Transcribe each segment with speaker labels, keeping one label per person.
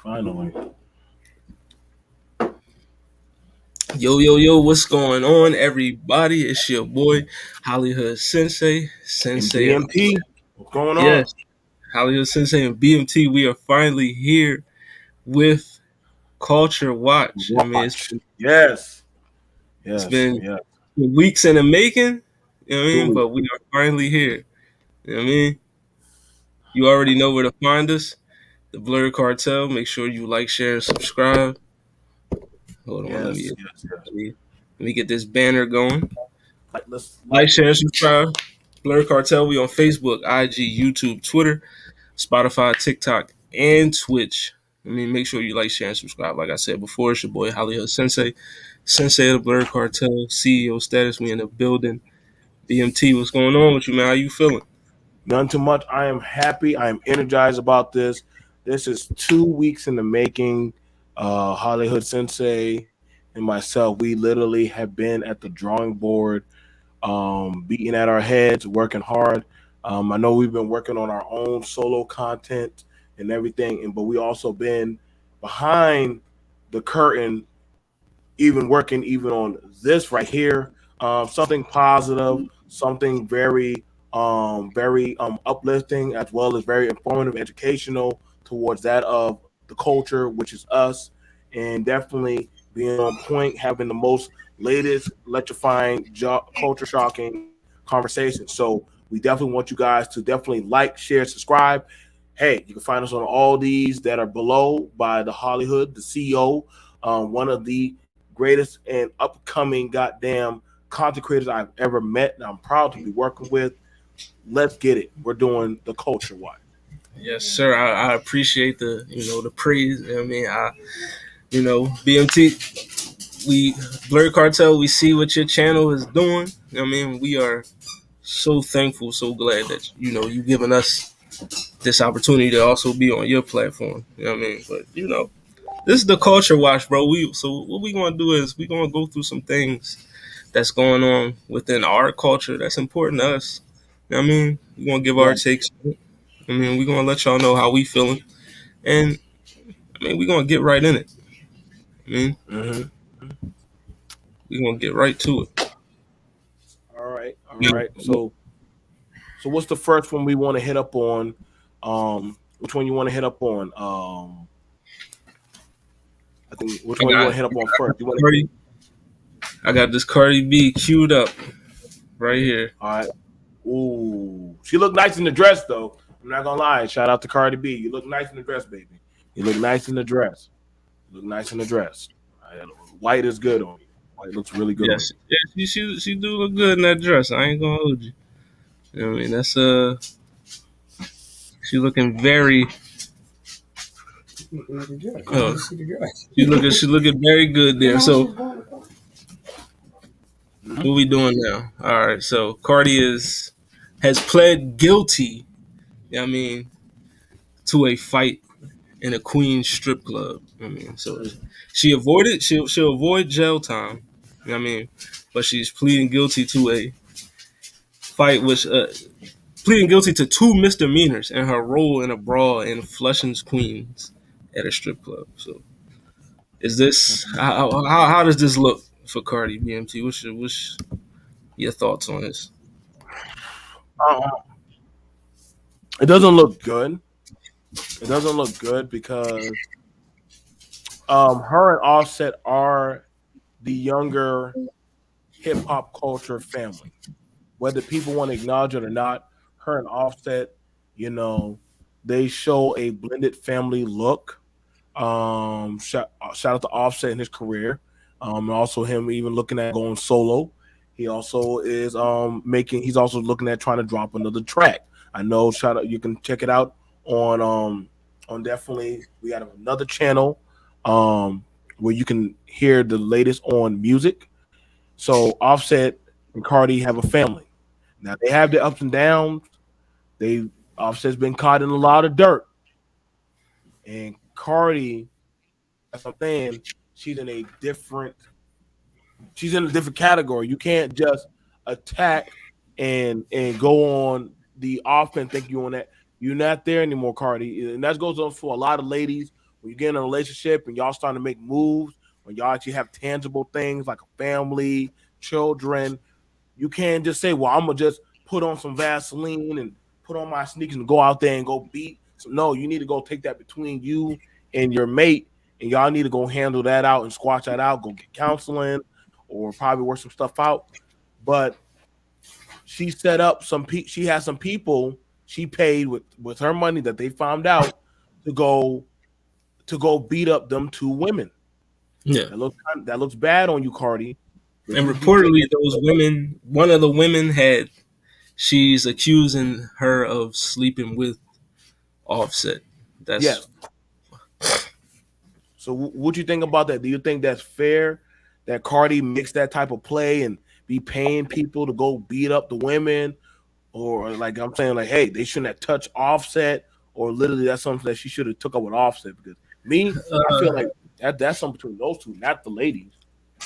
Speaker 1: Finally.
Speaker 2: Yo, what's going on, everybody? It's your boy, Hollywood Sensei.
Speaker 1: And
Speaker 2: Sensei of,
Speaker 1: BMT, what's going on?
Speaker 2: yes, Hollywood Sensei and BMT. We are finally here with Culture Watch. I mean,
Speaker 1: Watch. Yes.
Speaker 2: it's
Speaker 1: Yes.
Speaker 2: been
Speaker 1: Yes.
Speaker 2: weeks in the making, you know what I mean?
Speaker 1: Truly.
Speaker 2: But we are finally here. You know what I mean? You already know where to find us. The Blerd Cartel. Make sure you like, share, and subscribe. Hold on,
Speaker 1: Yes. Yes. Yes.
Speaker 2: let me get this banner going.
Speaker 1: Like let's
Speaker 2: Like,
Speaker 1: like
Speaker 2: share, and subscribe. Blerd Cartel. We on Facebook, IG, YouTube, Twitter, Spotify, TikTok, and Twitch. I mean, make sure you like, share, and subscribe. Like I said before, it's your boy Hollywood Sensei, Sensei of the Blerd Cartel, CEO status. We in the building. BMT, what's going on with you, man? How you feeling?
Speaker 1: none too much. I am happy. I am energized about this. This is 2 weeks in the making. Hollywood Sensei and myself, we literally have been at the drawing board, beating at our heads, working hard. I know we've been working on our own solo content and everything, but we also been behind the curtain, even working even on this right here. Something positive, something very uplifting, as well as very informative, educational towards that of the culture, which is us, and definitely being on point, having the most latest electrifying, culture shocking conversations. So we definitely want you guys to definitely like, share, subscribe. Hey, you can find us on all these that are below by the Hollywood, the CEO, one of the greatest and upcoming goddamn content creators I've ever met, and I'm proud to be working with. Let's get it. We're doing the culture watch.
Speaker 2: Yes, sir. I appreciate the praise. I mean, BMT, we Blerd Cartel. We see what your channel is doing. I mean, we are so thankful, so glad that you giving us this opportunity to also be on your platform. You know what I mean? But this is the culture watch, bro. So what we gonna do is we gonna go through some things that's going on within our culture that's important to us. You know what I mean? We gonna give our
Speaker 1: Yeah.
Speaker 2: takes. I mean, we gonna let y'all know how we feeling, and I mean, we gonna get right in it. I mean,
Speaker 1: Mm-hmm.
Speaker 2: we gonna get right to it.
Speaker 1: All right. All
Speaker 2: Yeah.
Speaker 1: right. So what's the first one we want to hit up on? Which one you want to hit up on? I think which
Speaker 2: I
Speaker 1: one you want
Speaker 2: got,
Speaker 1: to hit up on first? You want to?
Speaker 2: Cardi, I got this Cardi B queued up right here.
Speaker 1: All right. Ooh, she looked nice in the dress, though. I'm not gonna lie. Shout out to Cardi B. You look nice in the dress, baby. You look nice in the dress. You look nice in the dress. White is good on you. White looks really good on
Speaker 2: Yes, yeah, she do look good in that dress. I ain't gonna hold you. You know what I mean? That's she looking very. Uh, she looking very good there. So
Speaker 1: you. Mm-hmm.
Speaker 2: what we doing now? All right. So Cardi has pled guilty. I mean, to a fight in a Queens strip club. I mean, so she'll avoid jail time. I mean, but she's pleading guilty to a fight, which pleading guilty to two misdemeanors and her role in a brawl in Flushing's Queens at a strip club. So is this how does this look for Cardi BMT? What's your thoughts on this?
Speaker 1: Uh, it doesn't look good. It doesn't look good because her and Offset are the younger hip hop culture family. Whether people want to acknowledge it or not, her and Offset, you know, they show a blended family look. Shout out to Offset in his career. And also him even looking at going solo. He also is making. He's also looking at trying to drop another track. I know. Shout out. You can check it out on definitely. We got another channel where you can hear the latest on music. So Offset and Cardi have a family. Now they have their ups and downs. They Offset's been caught in a lot of dirt, and Cardi, as I'm saying, she's in a different she's in a different category. You can't just attack and go on the offense think you on that. You're not there anymore, Cardi. And that goes on for a lot of ladies when you get in a relationship and y'all starting to make moves, when y'all actually have tangible things like a family, children, you can't just say, "Well, I'm gonna just put on some Vaseline and put on my sneakers and go out there and go beat." So no, you need to go take that between you and your mate, and y'all need to go handle that out and squash that out. Go get counseling, or probably work some stuff out. But she set up some. She has some people she paid with her money that they found out to go beat up them two women.
Speaker 2: Yeah.
Speaker 1: That looks bad on you, Cardi. But
Speaker 2: And
Speaker 1: you take
Speaker 2: reportedly, those women, one of the women had, she's accusing her of sleeping with Offset. That's
Speaker 1: yes. So what you think about that? Do you think that's fair that Cardi makes that type of play and be paying people to go beat up the women, or like I'm saying, like, hey, they shouldn't have touched Offset, or literally that's something that she should have took up with Offset? Because me, I feel like that's something between those two, not the ladies.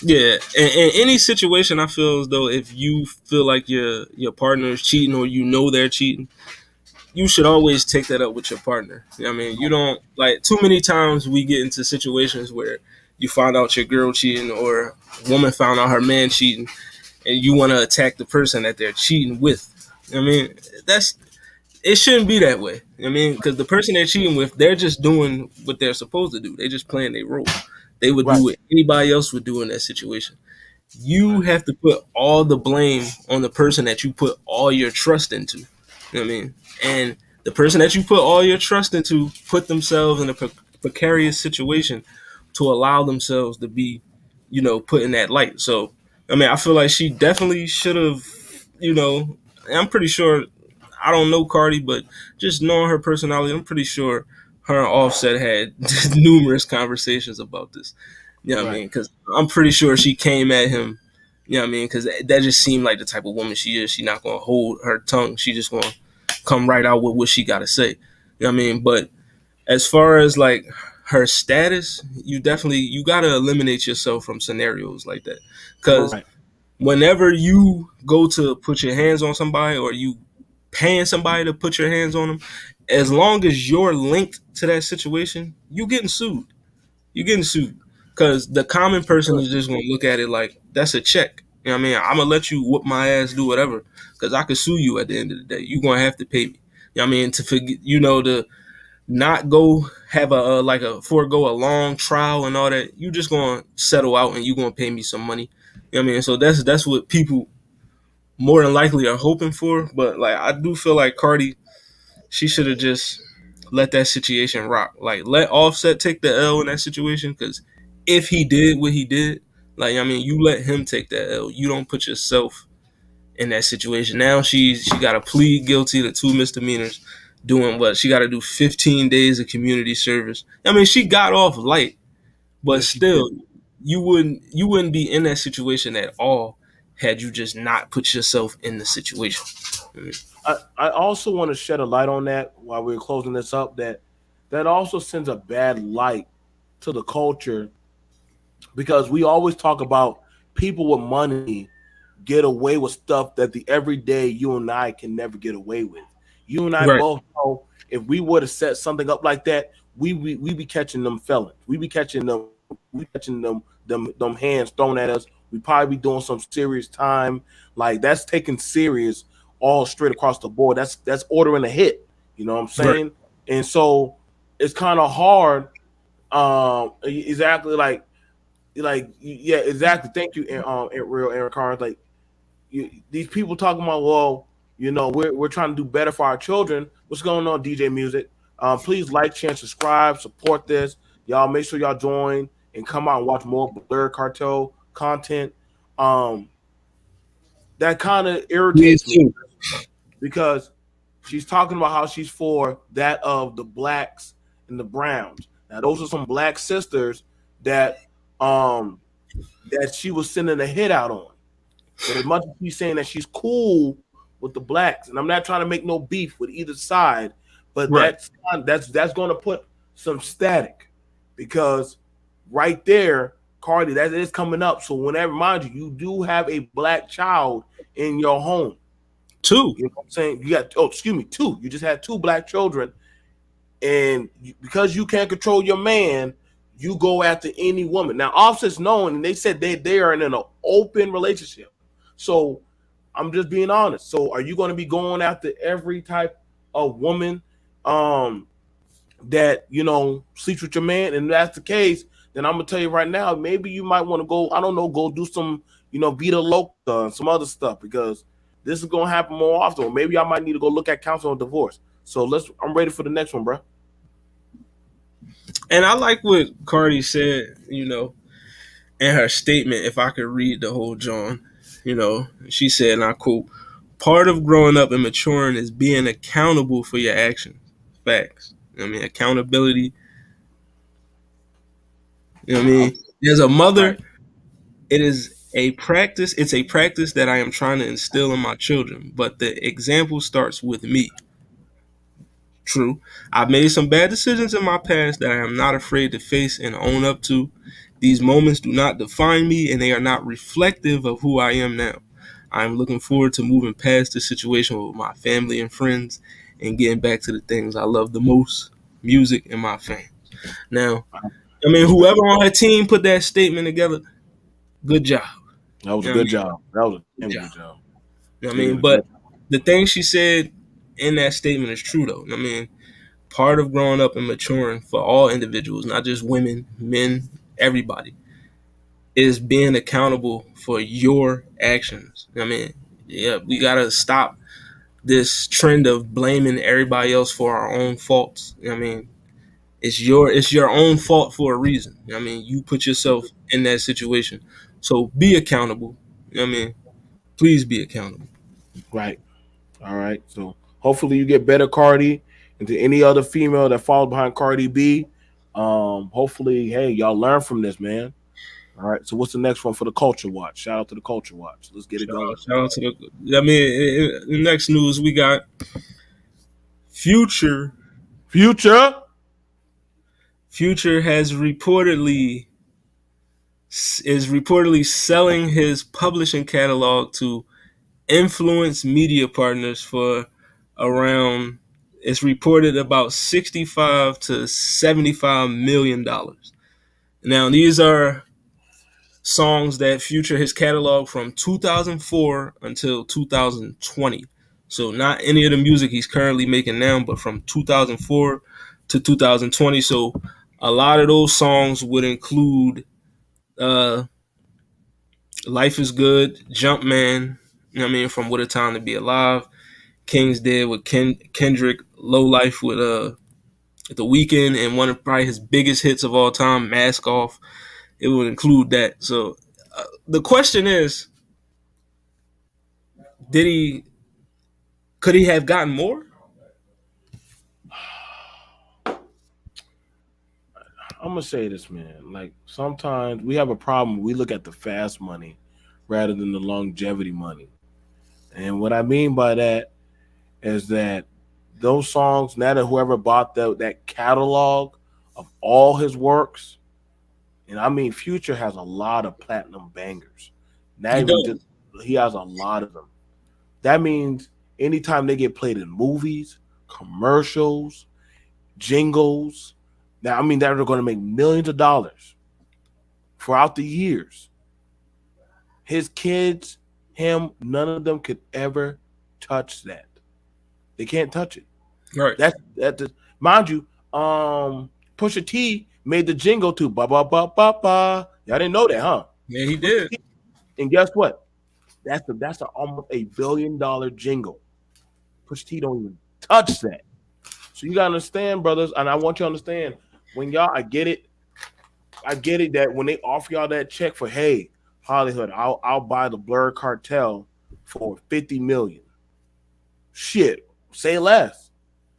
Speaker 2: yeah. In any situation, I feel as though if you feel like your partner is cheating or you know they're cheating, you should always take that up with your partner. You know what I mean, you don't like too many times we get into situations where you find out your girl cheating or a woman found out her man cheating, and you want to attack the person that they're cheating with. I mean, that's it shouldn't be that way. I mean, because the person they're cheating with, they're just doing what they're supposed to do. They're just playing their role. They would
Speaker 1: Right,
Speaker 2: do what anybody else would do in that situation. You
Speaker 1: right,
Speaker 2: have to put all the blame on the person that you put all your trust into. You know what I mean? And the person that you put all your trust into put themselves in a precarious situation to allow themselves to be, put in that light. So, I mean, I feel like she definitely should have, you know, I'm pretty sure, I don't know Cardi, but just knowing her personality, I'm pretty sure her and Offset had numerous conversations about this. You know what I
Speaker 1: right.
Speaker 2: mean? Because I'm pretty sure she came at him. You know what I mean? Because that just seemed like the type of woman she is. She's not gonna hold her tongue. She just gonna come right out with what she gotta say. You know what I mean? But as far as like her status, you gotta eliminate yourself from scenarios like that. Because
Speaker 1: Right.
Speaker 2: whenever you go to put your hands on somebody or you paying somebody to put your hands on them, as long as you're linked to that situation, you getting sued. You're getting sued because the common person is just gonna look at it like that's a check. You know what I mean? I'm gonna let you whoop my ass, do whatever, because I could sue you at the end of the day. You're gonna have to pay me. You know what I mean? To forget, to not go have like a forego a long trial and all that. You just gonna settle out and you gonna pay me some money. You know what I mean? So that's what people more than likely are hoping for. But like I do feel like Cardi, she should have just let that situation rock. Like let Offset take the L in that situation because if he did what he did, like I mean, you let him take that L. You don't put yourself in that situation. Now she got to plead guilty to two misdemeanors, doing what she got to do 15 days of community service. I mean, she got off light, but
Speaker 1: Yes, she did.
Speaker 2: still, you wouldn't be in that situation at all had you just not put yourself in the situation.
Speaker 1: I also want to shed a light on that while we're closing this up. That also sends a bad light to the culture because we always talk about people with money get away with stuff that the everyday you and I can never get away with. You and I
Speaker 2: Right,
Speaker 1: both know if we would have set something up like that, we be catching them felons. We be catching them hands thrown at us. We probably be doing some serious time. Like that's taken serious all straight across the board. That's ordering a hit. You know what I'm
Speaker 2: right.
Speaker 1: saying? And so it's kind of hard. Exactly like yeah, exactly. Thank you, real Aaron Carnes. Like these people talking about, well, we're trying to do better for our children. What's going on, DJ Music? Please like, share, and subscribe. Support this, y'all. Make sure y'all join and come out and watch more Blerd Cartel content. Um, that kind of
Speaker 2: Please
Speaker 1: irritates me
Speaker 2: too.
Speaker 1: because she's talking about how she's for that of the blacks and the browns. Now, those are some black sisters that um that she was sending a hit out on. But as much as she's saying that she's cool with the blacks, and I'm not trying to make no beef with either side, but
Speaker 2: Right.
Speaker 1: that's going to put some static because right there, Cardi, that is coming up. So whenever, mind you, you do have a black child in your home.
Speaker 2: Two.
Speaker 1: You know what I'm saying? You got, oh, excuse me, two. You just had two black children. and because you can't control your man, you go after any woman. Now, Offset's known, and they said they are in an open relationship. So I'm just being honest. So are you going to be going after every type of woman um, that sleeps with your man? And if that's the case, then I'm gonna tell you right now, maybe you might want to go. I don't know, go do some Vita Loca and some other stuff because this is gonna happen more often. Or maybe I might need to go look at counsel on divorce. So I'm ready for the next one, bro.
Speaker 2: And I like what Cardi said, in her statement. If I could read the whole John, she said, and I quote, "Part of growing up and maturing is being accountable for your actions." Facts. I mean, accountability. I mean, as a mother,
Speaker 1: Right.
Speaker 2: it is a practice. It's a practice that I am trying to instill in my children. But the example starts with me. True. I've made some bad decisions in my past that I am not afraid to face and own up to. These moments do not define me and they are not reflective of who I am now. I am looking forward to moving past this situation with my family and friends and getting back to the things I love the most, music and my fans. Now, I mean,
Speaker 1: Respect.
Speaker 2: whoever on her team put that statement together, good job.
Speaker 1: That was
Speaker 2: You
Speaker 1: a
Speaker 2: know what I
Speaker 1: good
Speaker 2: mean?
Speaker 1: job. That was a
Speaker 2: Good
Speaker 1: damn
Speaker 2: job.
Speaker 1: good job.
Speaker 2: You know what I
Speaker 1: She did
Speaker 2: mean?
Speaker 1: a
Speaker 2: But
Speaker 1: great job.
Speaker 2: the thing she said in that statement is true, though. I mean, part of growing up and maturing for all individuals, not just women, men, everybody, is being accountable for your actions. I mean, yeah, we gotta stop this trend of blaming everybody else for our own faults. I mean, it's your own fault for a reason. I mean, you put yourself in that situation, so be accountable. I mean, please be accountable.
Speaker 1: Right. All right. So hopefully you get better, Cardi, and to any other female that falls behind Cardi B. Hopefully, hey, y'all learn from this, man. All right. So what's the next one for the Culture Watch? Shout out to the Culture Watch. Let's get it going.
Speaker 2: Shout out to the. I mean, in the next news we got Future.
Speaker 1: Future.
Speaker 2: Future is reportedly selling his publishing catalog to influence media partners for around, it's reported, about 65 to 75 million dollars. Now these are songs that Future his catalog from 2004 until 2020. So not any of the music he's currently making now, but from 2004 to 2020. So a lot of those songs would include uh, "Life Is Good," "Jumpman," you know what I mean, from "What a Time to Be Alive," "King's Dead" with Kendrick, "Low Life" with The Weeknd, and one of probably his biggest hits of all time, "Mask Off." It would include that. So the question is, did he? Could he have gotten more?
Speaker 1: I'm gonna say this, man. Like sometimes we have a problem. We look at the fast money rather than the longevity money. And what I mean by that is that those songs, now that whoever bought that catalog of all his works, and I mean Future has a lot of platinum bangers. Not
Speaker 2: He
Speaker 1: even just
Speaker 2: does.
Speaker 1: he has a lot of them. That means anytime they get played in movies, commercials, jingles, now I mean they're going to make millions of dollars throughout the years. His kids, him, none of them could ever touch that. They can't touch it.
Speaker 2: Right.
Speaker 1: That mind you, Pusha T made the jingle to ba ba ba ba ba. Y'all didn't know that, huh?
Speaker 2: Yeah, he
Speaker 1: Pusha
Speaker 2: did.
Speaker 1: T. And guess what? Almost $1 billion jingle. Pusha T don't even touch that. So you gotta understand, brothers, and I want you to understand when y'all. I get it that when they offer y'all that check for, hey, Hollywood, I'll buy the Blerd Cartel for 50 million. Shit, say less.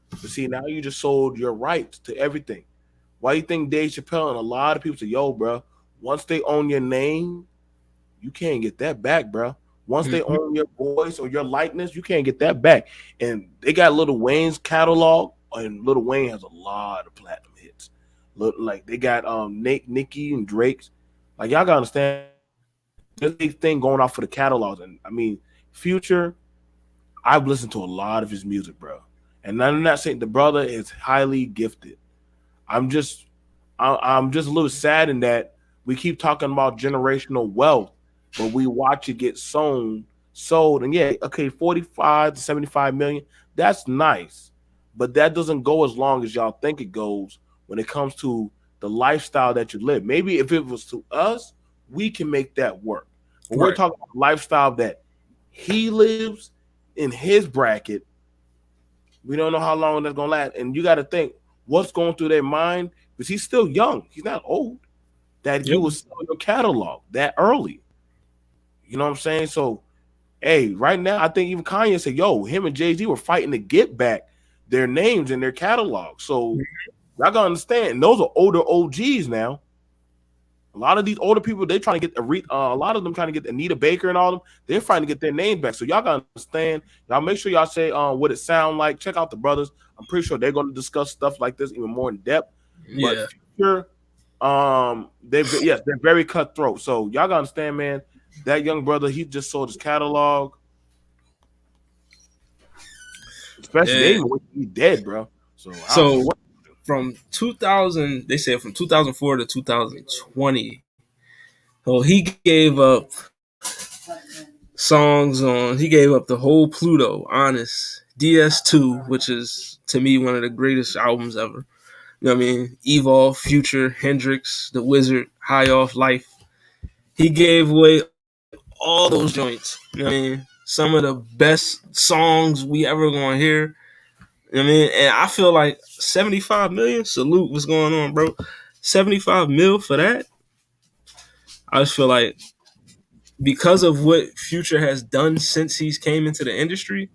Speaker 1: But see, now you just sold your rights to everything. Why you think Dave Chappelle and a lot of people say, yo, bro, once they own your name, you can't get that back, bro. Once they
Speaker 2: Mhm.
Speaker 1: own your voice or your likeness, you can't get that back. And they got Lil Wayne's catalog, and Lil Wayne has a lot of platinum hits. Look, like they got Nicki and Drake's. Like y'all gotta understand, there's a big thing going off for the catalogs. And I mean, Future, I've listened to a lot of his music, bro. And I'm not saying the brother is highly gifted. I'm just I'm just a little saddened that we keep talking about generational wealth, but we watch it get sold, and yeah, okay, 45 to 75 million, that's nice. But that doesn't go as long as y'all think it goes when it comes to the lifestyle that you live. Maybe if it was to us, we can make that work. But we're
Speaker 2: Right.
Speaker 1: talking about the lifestyle that he lives in his bracket. We don't know how long that's gonna last. And you gotta think what's going through their mind because he's still young. He's not old. That you
Speaker 2: Yep.
Speaker 1: will sell your catalog that early. You know what I'm saying? So, hey, right now, I think even Kanye said, yo, him and Jay-Z were fighting to get back their names and their catalog. So y'all gotta understand, and those are older OGs now. A lot of these older people, they trying to get a lot of them trying to get Anita Baker and all them. They're trying to get their names back. So y'all gotta understand. Y'all make sure y'all say what it sound like. Check out the brothers. I'm pretty sure they're going to discuss stuff like this even more in depth. But
Speaker 2: Yeah.
Speaker 1: Future, they're very cutthroat. So y'all gotta understand, man. That young brother, he just sold his catalog. Especially they
Speaker 2: Yeah.
Speaker 1: even wish he dead, bro. So I don't know
Speaker 2: So
Speaker 1: what.
Speaker 2: from 2000, they said from 2004 to 2020. So he gave up songs on. He gave up the whole Pluto, Honest, DS2, which is to me one of the greatest albums ever. You know what I mean? Evolve, Future, Hendrix, The Wizard, High Off Life. He gave away all those joints. You know what I mean? Some of the best songs we ever gonna hear. You know what I mean? And I feel like 75 million, salute, what's going on, bro? 75 mil for that? I just feel like because of what Future has done since he's came into the industry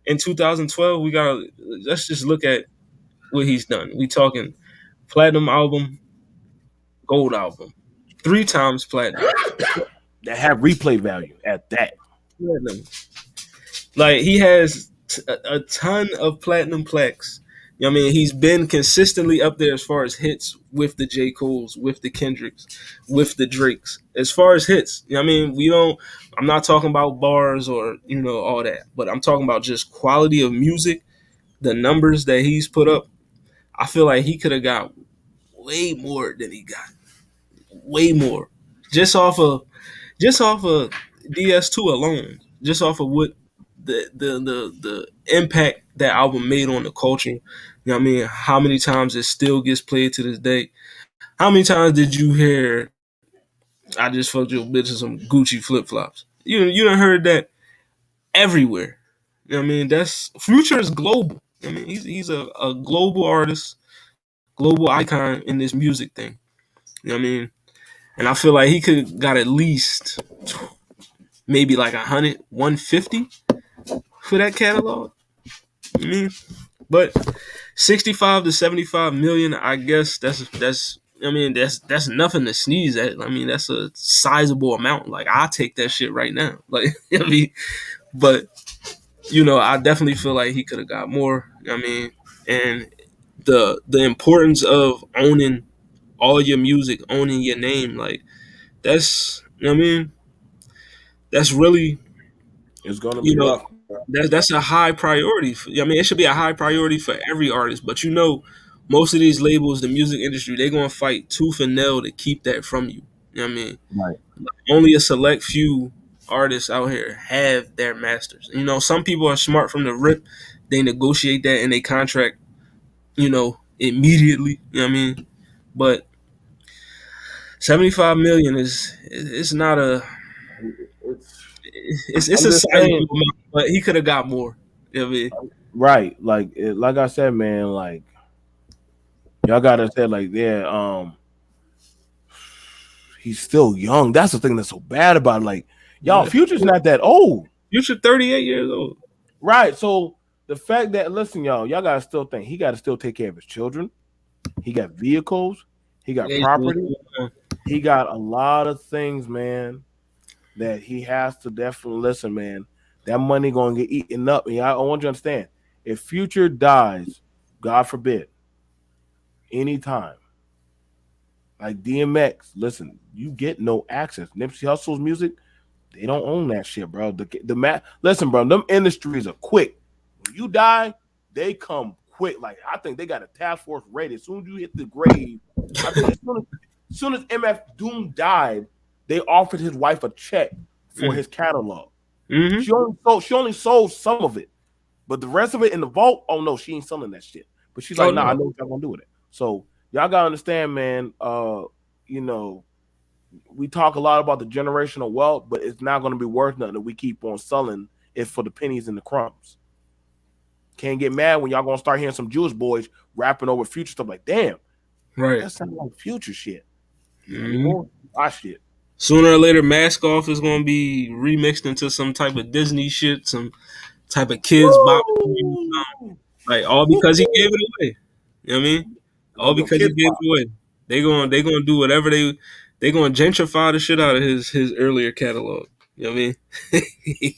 Speaker 2: in 2012, we gotta let's just look at what he's done. We talking platinum album, gold album, 3 times platinum.
Speaker 1: That have replay value at that.
Speaker 2: Platinum. Like he has a ton of platinum plaques. You know what I mean? He's been consistently up there as far as hits with the J. Cole's, with the Kendricks, with the Drakes. As far as hits, you know what I mean? I'm not talking about bars or, all that, but I'm talking about just quality of music, the numbers that he's put up. I feel like he could have got way more than he got. Way more. Just off of DS2 alone, just off of what the impact that album made on the culture. You know what I mean? How many times it still gets played to this day? How many times did you hear I just fucked your bitch in some Gucci flip flops? You done heard that everywhere. You know what I mean? That's Future is global. I mean, he's a global artist, global icon in this music thing. You know what I mean? And I feel like he could got at least maybe like 100, 150 for that catalog. I mean, but 65 to 75 million, I guess that's I mean that's nothing to sneeze at. I mean that's a sizable amount. Like I'll take that shit right now. Like I mean, but I definitely feel like he could have got more. I mean, and the importance of owning all your music, owning your name, like that's I mean that's really
Speaker 1: It's gonna be
Speaker 2: you know
Speaker 1: rough.
Speaker 2: that's a high priority. I mean, it should be a high priority for every artist. But most of these labels, the music industry, they're gonna fight tooth and nail to keep that from you. You know what I mean?
Speaker 1: Right.
Speaker 2: Only a select few artists out here have their masters. Some people are smart from the rip. They negotiate that in a contract. Immediately. You know what I mean? But 75 million is it's not a
Speaker 1: It's.
Speaker 2: it's
Speaker 1: I'm
Speaker 2: a
Speaker 1: just
Speaker 2: sizable
Speaker 1: saying.
Speaker 2: amount, but he could have got more. You know what I mean?
Speaker 1: Right. Like I said, man. Like y'all gotta say, like, yeah. He's still young. That's the thing that's so bad about it. Like, y'all,
Speaker 2: Yeah.
Speaker 1: Future's not that old.
Speaker 2: Future 38 years old.
Speaker 1: Right. So the fact that listen, y'all gotta still think he gotta still take care of his children. He got vehicles, he got
Speaker 2: Yeah,
Speaker 1: property, he got a lot of things, man, that he has to definitely listen, man. That money gonna get eaten up. And I want you to understand, if Future dies, God forbid, anytime, like DMX, listen, you get no access. Nipsey Hussle's music, they don't own that shit, bro. Listen, bro, them industries are quick. When you die, they come quick. Like I think they got a task force ready. As soon as you hit the grave, I think as soon as MF Doom died, they offered his wife a check for
Speaker 2: Mm.
Speaker 1: his catalog.
Speaker 2: Mm-hmm.
Speaker 1: She only sold some of it, but the rest of it in the vault, oh no, she ain't selling that shit. But she's
Speaker 2: Oh
Speaker 1: like, nah, I
Speaker 2: no.
Speaker 1: know what y'all gonna do with it. So y'all gotta understand, man. You know, we talk a lot about the generational wealth, but it's not gonna be worth nothing if we keep on selling it for the pennies and the crumbs. Can't get mad when y'all gonna start hearing some Jewish boys rapping over future stuff like, damn,
Speaker 2: Right.
Speaker 1: that sounds like future shit. Not
Speaker 2: Mm-hmm.
Speaker 1: anymore. Our shit.
Speaker 2: Sooner or later, Mask Off is gonna be remixed into some type of Disney shit, some type of kids bop,
Speaker 1: Woo!
Speaker 2: like all because he gave it away. You know what I mean?
Speaker 1: It's
Speaker 2: All
Speaker 1: gonna be on
Speaker 2: because he
Speaker 1: kids
Speaker 2: gave
Speaker 1: pop.
Speaker 2: it away. They gonna do whatever they gonna gentrify the shit out of his earlier catalog. You know what I mean?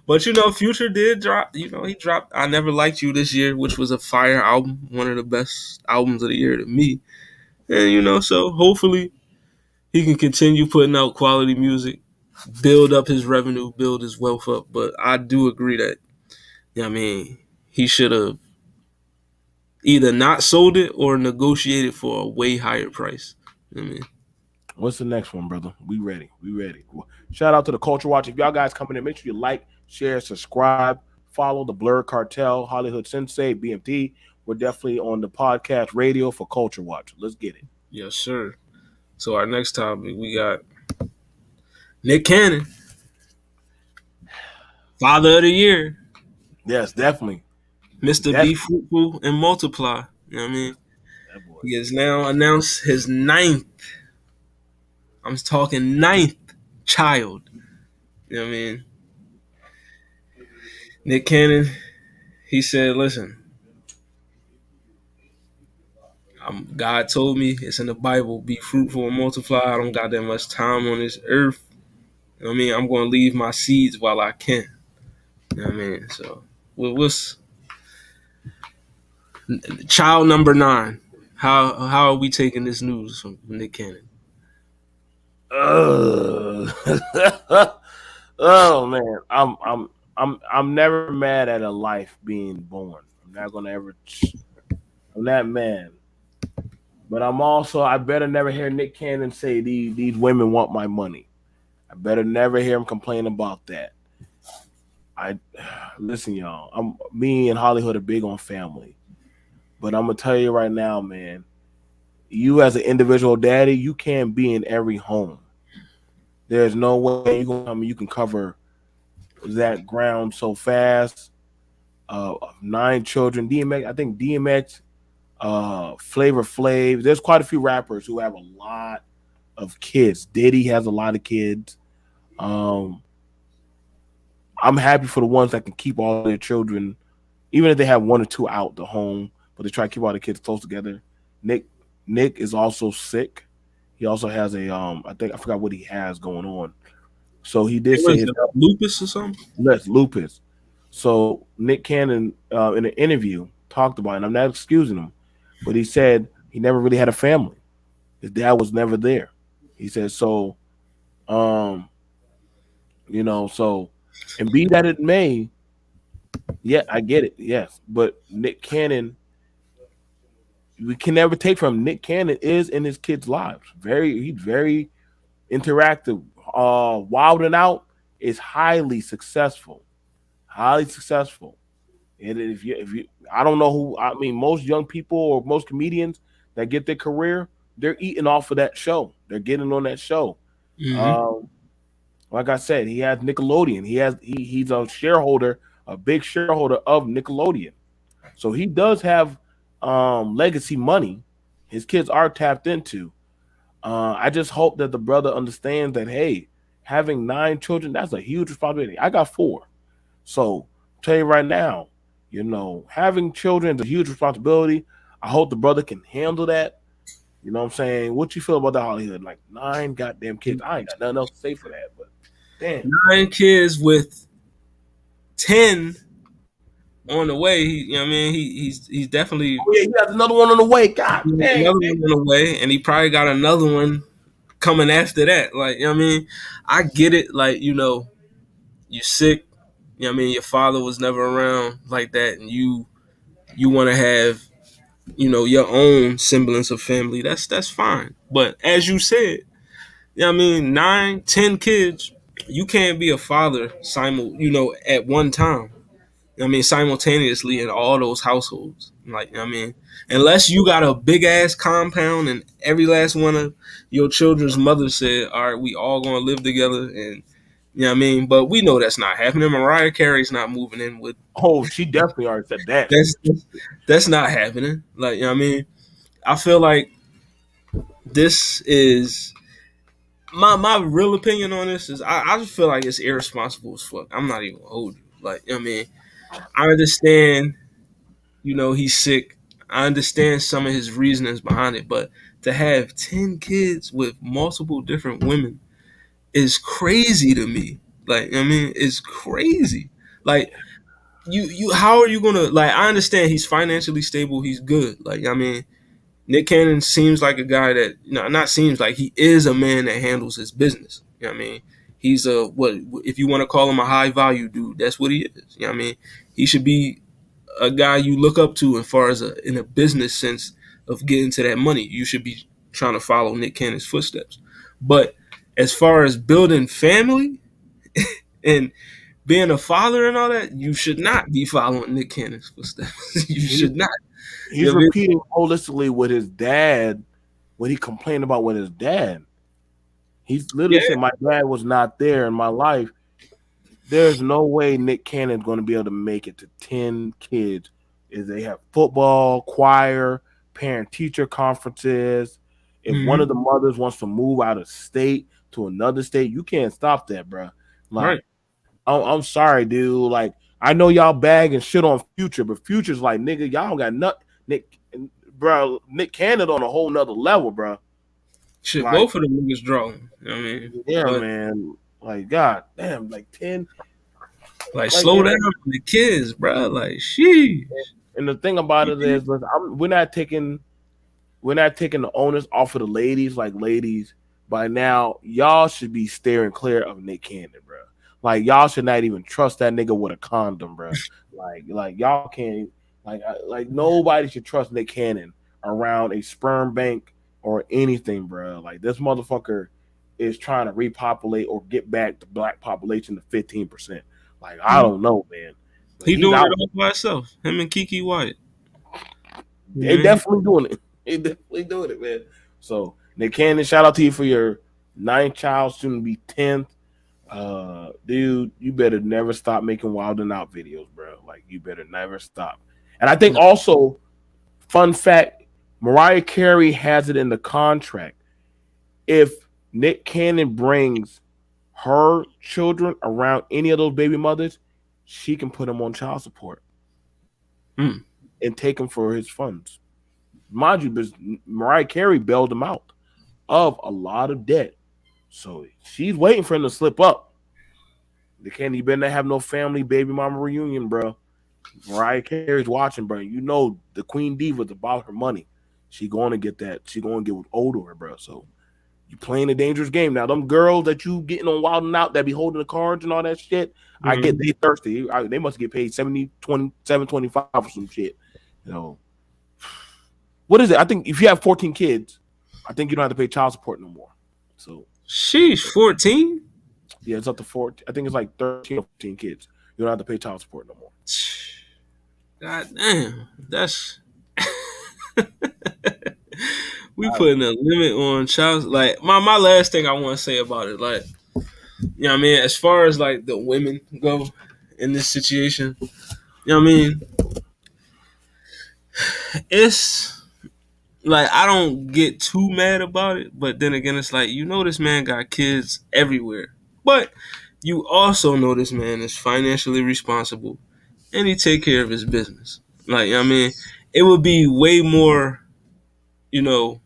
Speaker 2: But Future did drop. He dropped "I Never Liked You" this year, which was a fire album, one of the best albums of the year to me. And so hopefully he can continue putting out quality music, build up his revenue, build his wealth up. But I do agree that, he should have either not sold it or negotiated for a way higher price. You know what I mean?
Speaker 1: What's the next one, brother? We ready. We ready. Shout out to the Culture Watch. If y'all guys coming in, make sure you like, share, subscribe, follow the Blerd Cartel, Hollywood Sensei, BMT. We're definitely on the podcast radio for Culture Watch. Let's get it.
Speaker 2: Yes, sir. So our next topic, we got Nick Cannon, Father of the Year,
Speaker 1: Yes, definitely.
Speaker 2: Mr. Be
Speaker 1: Definitely.
Speaker 2: Fruitful and Multiply. You know what I mean?
Speaker 1: That boy.
Speaker 2: He has now announced his ninth, I'm talking ninth child. You know what I mean? Nick Cannon, he said, listen, God told me, it's in the Bible, be fruitful and multiply. I don't got that much time on this earth. You know what I mean? I'm going to leave my seeds while I can. You know what I mean? So, what's child number 9? How are we taking this news from Nick Cannon?
Speaker 1: Oh man, I'm never mad at a life being born. I'm not gonna ever. I'm not mad, but I better never hear Nick Cannon say these women want my money. I better never hear him complain about that. I listen, y'all. Me and Hollywood are big on family, but I'm gonna tell you right now, man. You as an individual daddy, you can't be in every home. There's no way you can cover that ground so fast. 9 children. DMX, I think DMX, Flavor Flav. There's quite a few rappers who have a lot of kids. Diddy has a lot of kids. Um, I'm happy for the ones that can keep all their children, even if they have one or two out the home, but they try to keep all the kids close together. Nick Nick is also sick. He also has I think I forgot what he has going on. So he did
Speaker 2: What
Speaker 1: say
Speaker 2: is
Speaker 1: his
Speaker 2: it, lupus or something?
Speaker 1: lupus. So Nick Cannon, in an interview, talked about it. And I'm not excusing him, but he said he never really had a family. His dad was never there. He said so. Um, so, and be that it may, yeah, I get it, yes. But Nick Cannon, we can never take from him. Nick Cannon is in his kids' lives. He's very interactive. Wild and Out is highly successful. Highly successful. And if you, I don't know who. I mean, most young people or most comedians that get their career, they're eating off of that show. They're getting on that show.
Speaker 2: Mm-hmm.
Speaker 1: Um, like I said, he has Nickelodeon. He's a shareholder, a big shareholder of Nickelodeon. So he does have legacy money. His kids are tapped into. I just hope that the brother understands that hey, having 9 children, that's a huge responsibility. I got 4. So I'll tell you right now, having children is a huge responsibility. I hope the brother can handle that. You know what I'm saying? What you feel about the Hollywood? Like 9 goddamn kids. I ain't got nothing else to say for that, but damn.
Speaker 2: 9 kids with 10 on the way. You know what I mean? He's definitely
Speaker 1: Oh yeah, he has another one on the way. God
Speaker 2: he has
Speaker 1: dang,
Speaker 2: another
Speaker 1: man.
Speaker 2: one on the way, and he probably got another one coming after that. Like, you know what I mean? I get it. Like, you're sick. you know what I mean, your father was never around like that, and you want to have, your own semblance of family. That's fine. But as you said, you know what I mean, 9, 10 kids, you can't be a father at one time. I mean, simultaneously in all those households. Like, I mean, unless you got a big ass compound and every last one of your children's mother said, all right, we all gonna live together, and you know what I mean? But we know that's not happening. Mariah Carey's not moving in with
Speaker 1: Oh, she definitely already said that.
Speaker 2: that's that's not happening. Like, you know what I mean? I feel like this is my real opinion on this is I just feel like it's irresponsible as fuck. I'm not even gonna hold you. Like, you know what I mean? I understand, he's sick. I understand some of his reasonings behind it, but to have 10 kids with multiple different women is crazy to me. Like, I mean, it's crazy. Like, how are you gonna, like, I understand he's financially stable, he's good. Like, I mean, Nick Cannon seems like a guy that, not seems like, he is a man that handles his business. You know what I mean? He's a, what, if you want to call him a high value dude, that's what he is. You know what I mean? He should be a guy you look up to as far as in a business sense of getting to that money. You should be trying to follow Nick Cannon's footsteps. But as far as building family and being a father and all that, you should not be following Nick Cannon's footsteps. You
Speaker 1: He,
Speaker 2: should not. You
Speaker 1: he's
Speaker 2: know what I mean?
Speaker 1: repeating holistically with his dad when he complained about with his dad. He's literally
Speaker 2: Yeah.
Speaker 1: said, "My dad was not there in my life." There's no way Nick Cannon's going to be able to make it to 10 kids. Is they have football, choir, parent teacher conferences. If one of
Speaker 2: Mm-hmm.
Speaker 1: the mothers wants to move out of state to another state, you can't stop that, bro.
Speaker 2: Right.
Speaker 1: Like, I'm sorry, dude. Like, I know y'all bag and shit on Future, but Future's like, nigga, y'all don't got nothing. Bro, Nick Cannon on a whole nother level, bro.
Speaker 2: Shit,
Speaker 1: Like,
Speaker 2: both of them niggas drawing. You know what I mean?
Speaker 1: yeah,
Speaker 2: But
Speaker 1: man. Like, god damn, like 10.
Speaker 2: like,
Speaker 1: Like,
Speaker 2: slow down on the kids, bro. Like, sheesh.
Speaker 1: and the thing about it is, listen, we're not taking the onus off of the ladies. Like, ladies, by now y'all should be steering clear of Nick Cannon, bro. Like, y'all should not even trust that nigga with a condom, bro. Like y'all can't. Like nobody should trust Nick Cannon around a sperm bank or anything, bro. Like, this motherfucker is trying to repopulate or get back the black population to 15%. Like, I don't know, man. But
Speaker 2: He
Speaker 1: he's
Speaker 2: doing
Speaker 1: out.
Speaker 2: it all by himself. Him and Kiki White. You know
Speaker 1: They
Speaker 2: what I mean?
Speaker 1: definitely doing it. They definitely doing it, man. So, Nick Cannon, shout out to you for your ninth child, soon to be 10th. Dude, you better never stop making Wild and Out videos, bro. Like, you better never stop. And I think also, fun fact, Mariah Carey has it in the contract. If Nick Cannon brings her children around any of those baby mothers, she can put them on child support
Speaker 2: Mm.
Speaker 1: and take them for his funds. Mind you, because Mariah Carey bailed him out of a lot of debt. So she's waiting for him to slip up. They can't even have no family baby mama reunion, bro. Mariah Carey's watching, bro. You know the Queen Diva's about her money. She going to get that. She going to get older, bro. So you playing a dangerous game. Now, them girls that you getting on Wild and Out that be holding the cards and all that shit, I get
Speaker 2: Mm.
Speaker 1: they thirsty. They must get paid 70, 20, 725 for some shit. You know, what is it? I think if you have 14 kids, I think you don't have to pay child support no more. So
Speaker 2: Sheesh, 14?
Speaker 1: yeah, it's up to 14. I think it's like 13 or 14 kids. You don't have to pay child support no more.
Speaker 2: God damn. That's we putting a limit on child. Like, my last thing I want to say about it, like, you know what I mean, as far as like the women go in this situation, you know what I mean, it's like, I don't get too mad about it, but then again, it's like, this man got kids everywhere, but you also know this man is financially responsible and he take care of his business. Like, you know what I mean, it would be way more, you know,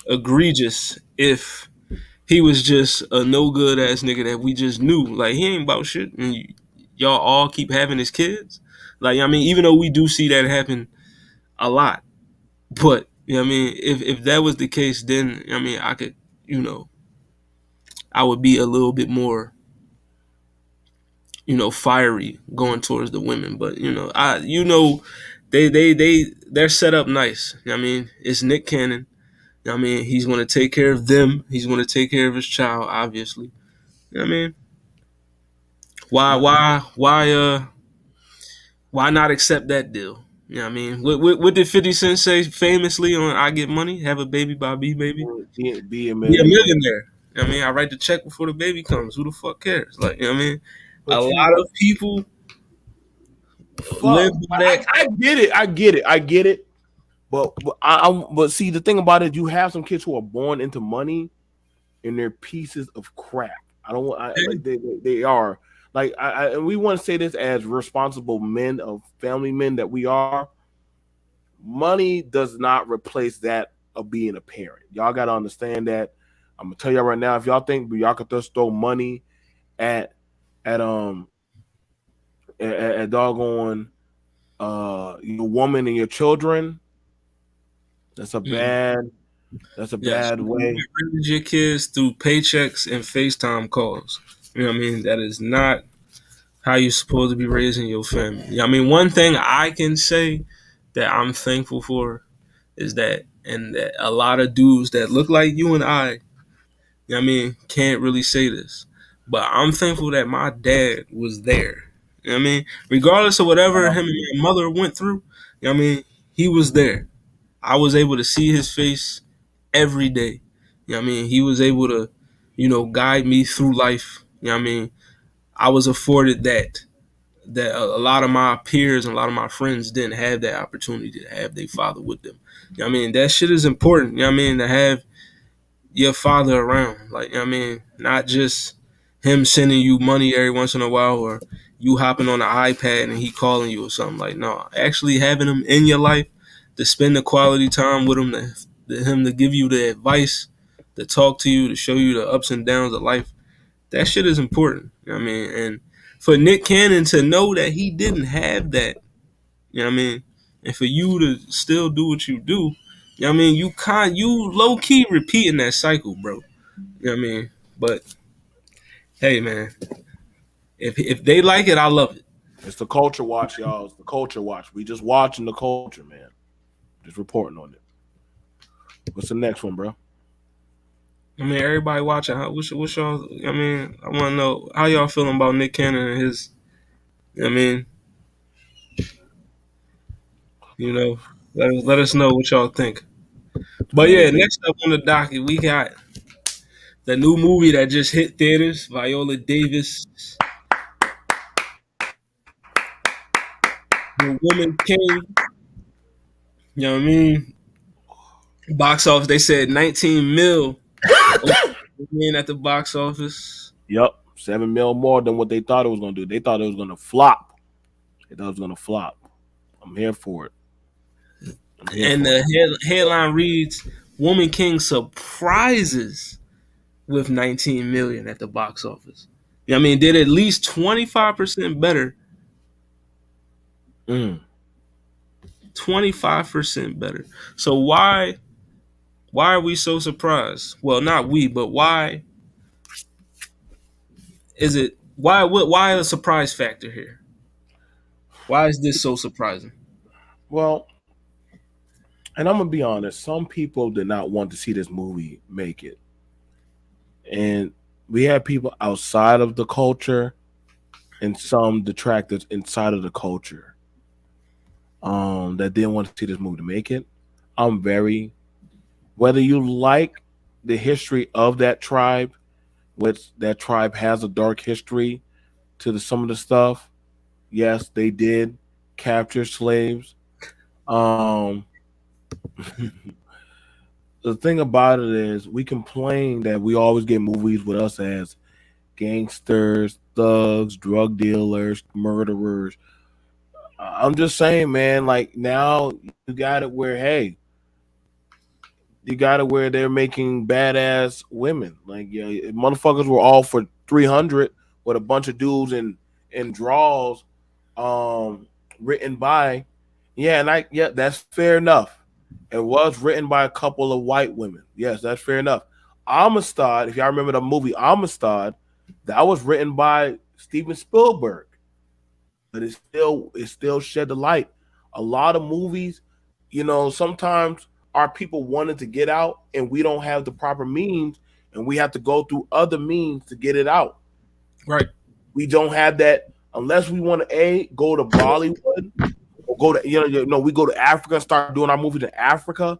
Speaker 2: egregious if he was just a no good ass nigga that we just knew. Like, he ain't about shit, and y'all all keep having his kids. Like, I mean, even though we do see that happen a lot, but you know what I mean, if that was the case, then I mean, I could, I would be a little bit more fiery going towards the women. But they're set up nice. I mean, it's Nick Cannon. I mean, he's going to take care of them. He's going to take care of his child, obviously. I mean, why not accept that deal? You know what I mean? What did 50 Cent say famously on I Get Money? Have a baby by B baby?
Speaker 1: Be a
Speaker 2: Be a
Speaker 1: millionaire.
Speaker 2: millionaire. You know what I mean, I write the check before the baby comes. Who the fuck cares? Like, you know what I mean? A
Speaker 1: But
Speaker 2: lot of people live
Speaker 1: fuck,
Speaker 2: by that.
Speaker 1: I get it. I get it. I get it. But see, the thing about it, you have some kids who are born into money, and they're pieces of crap. I don't want. Like they are. Like and we want to say this as responsible men of family men that we are. Money does not replace that of being a parent. Y'all got to understand that. I'm gonna tell y'all right now. If y'all think y'all could just throw money at at at doggone your woman and your children, that's a
Speaker 2: Mm.
Speaker 1: bad that's a
Speaker 2: Yes,
Speaker 1: bad way.
Speaker 2: you raise your kids through paychecks and FaceTime calls. You know what I mean? That is not how you're supposed to be raising your family. I mean, one thing I can say that I'm thankful for is that a lot of dudes that look like you and I, you know what I mean, can't really say this. But I'm thankful that my dad was there. You know what I mean? Regardless of whatever him and my mother went through, you know what I mean, he was there. I was able to see his face every day. You know what I mean? He was able to, guide me through life. You know what I mean? I was afforded that a lot of my peers and a lot of my friends didn't have that opportunity to have their father with them. You know what I mean? That shit is important, you know what I mean, to have your father around. Like, you know what I mean? Not just him sending you money every once in a while or you hopping on the iPad and he calling you or something. Like, no, actually having him in your life to spend the quality time with him, to him to give you the advice, to talk to you, to show you the ups and downs of life. That shit is important. You know what I mean? And for Nick Cannon to know that he didn't have that, you know what I mean? And for you to still do what you do, you know what I mean? You low key repeating that cycle, bro. You know what I mean? But hey, man, if they like it, I love it.
Speaker 1: It's the culture watch, y'all. It's the culture watch. We just watching the culture, man. Just reporting on it. What's the next one, bro?
Speaker 2: I mean, everybody watching. What's y'all? I mean, I want to know how y'all feeling about Nick Cannon and his. I mean, let us know what y'all think.
Speaker 1: I
Speaker 2: But
Speaker 1: mean,
Speaker 2: yeah, next up on the docket, we got the new movie that just hit theaters. Viola Davis, The Woman King. You know what I mean? Box office. They said 19 mil in at the box office,
Speaker 1: yep, 7 mil more than what they thought it was gonna do. They thought it was gonna flop. They thought it was gonna flop. I'm here for it. I'm here
Speaker 2: and
Speaker 1: for
Speaker 2: the
Speaker 1: it.
Speaker 2: headline reads: "Woman King surprises with 19 million at the box office." You know what I mean, did at least 25% better.
Speaker 1: Mm.
Speaker 2: 25% better. So why are we so surprised? Well, not we, but why is it? Why a surprise factor here? Why is this so surprising?
Speaker 1: Well, and I'm gonna be honest. Some people did not want to see this movie make it, and we had people outside of the culture and some detractors inside of the culture that didn't want to see this movie to make it. I'm very whether you like the history of that tribe, which that tribe has a dark history to some of the stuff. Yes, they did capture slaves. Um, the thing about it is, we complain that we always get movies with us as gangsters, thugs, drug dealers, murderers. I'm just saying, man. Like now, you got it where hey, you got it where they're making badass women. Like yeah, motherfuckers were all for 300 with a bunch of dudes in draws, um, written by yeah, and that's fair enough. It was written by a couple of white women. Yes, that's fair enough. Amistad, if y'all remember the movie Amistad, That was written by Steven Spielberg, but it still shed the light. A lot of movies, sometimes our people wanted to get out, and we don't have the proper means, and we have to go through other means to get it out.
Speaker 2: Right.
Speaker 1: We don't have that unless we want to go to Bollywood or go to we go to Africa and start doing our movies in Africa.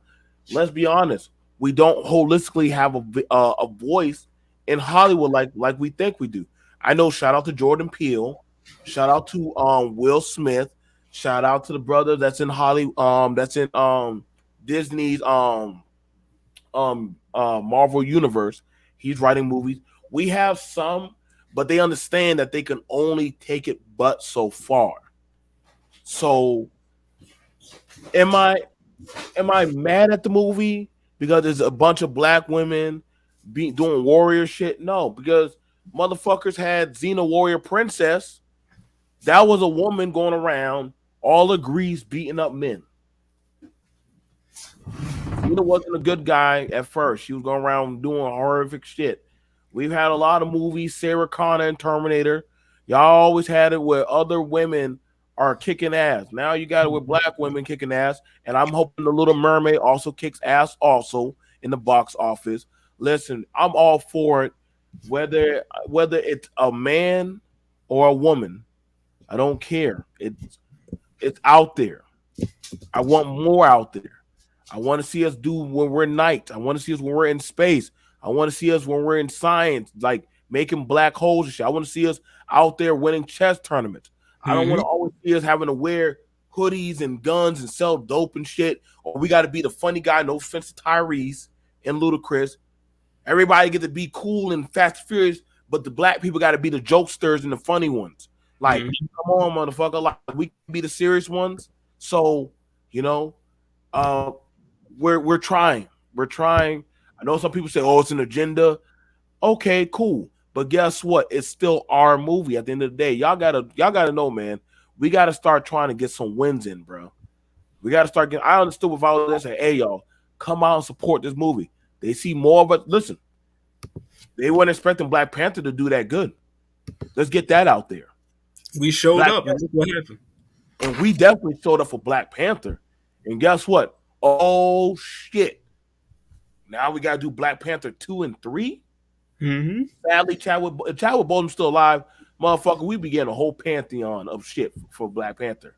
Speaker 1: Let's be honest, we don't holistically have a voice in Hollywood like we think we do. I know. Shout out to Jordan Peele. Shout out to Will Smith. Shout out to the brother that's in Holly that's in Disney's Marvel universe. He's writing movies. We have some, but they understand that they can only take it but so far. So am I mad at the movie because there's a bunch of black women doing warrior shit? No, because motherfuckers had Xena Warrior Princess. That was a woman going around all agrees beating up men. Xena wasn't a good guy at first. She was going around doing horrific shit. We've had a lot of movies, Sarah Connor and Terminator. Y'all always had it where other women are kicking ass. Now you got it with black women kicking ass, and I'm hoping the Little Mermaid also kicks ass also in the box office. Listen, I'm all for it, whether it's a man or a woman. I don't care. It's out there. I want more out there. I want to see us do when we're night. I want to see us when we're in space. I want to see us when we're in science, like making black holes and shit. I want to see us out there winning chess tournaments. I don't want
Speaker 2: Hmm.
Speaker 1: to always see us having to wear hoodies and guns and sell dope and shit. Or we got to be the funny guy. No offense to Tyrese and Ludacris. Everybody get to be cool and fast and furious, but the black people got to be the jokesters and the funny ones. Like,
Speaker 2: Hmm.
Speaker 1: come on, motherfucker. Like, we can be the serious ones. So, you know, uh, we're trying. We're trying. I know some people say, "Oh, it's an agenda." Okay, cool. But guess what? It's still our movie. At the end of the day, y'all gotta know, man. We gotta start trying to get some wins in, bro. We gotta start getting. I understood with all of this. Say, hey, y'all, come out and support this movie. They see more of it. Listen, they weren't expecting Black Panther to do that good. Let's get that out there.
Speaker 2: We showed
Speaker 1: Black
Speaker 2: up, and look what happened.
Speaker 1: and we definitely showed up for Black Panther. And guess what? Oh shit! Now we gotta do Black Panther 2 and 3.
Speaker 2: Hmm.
Speaker 1: Sadly, Chadwick Boseman's still alive, motherfucker. We began a whole pantheon of shit for Black Panther.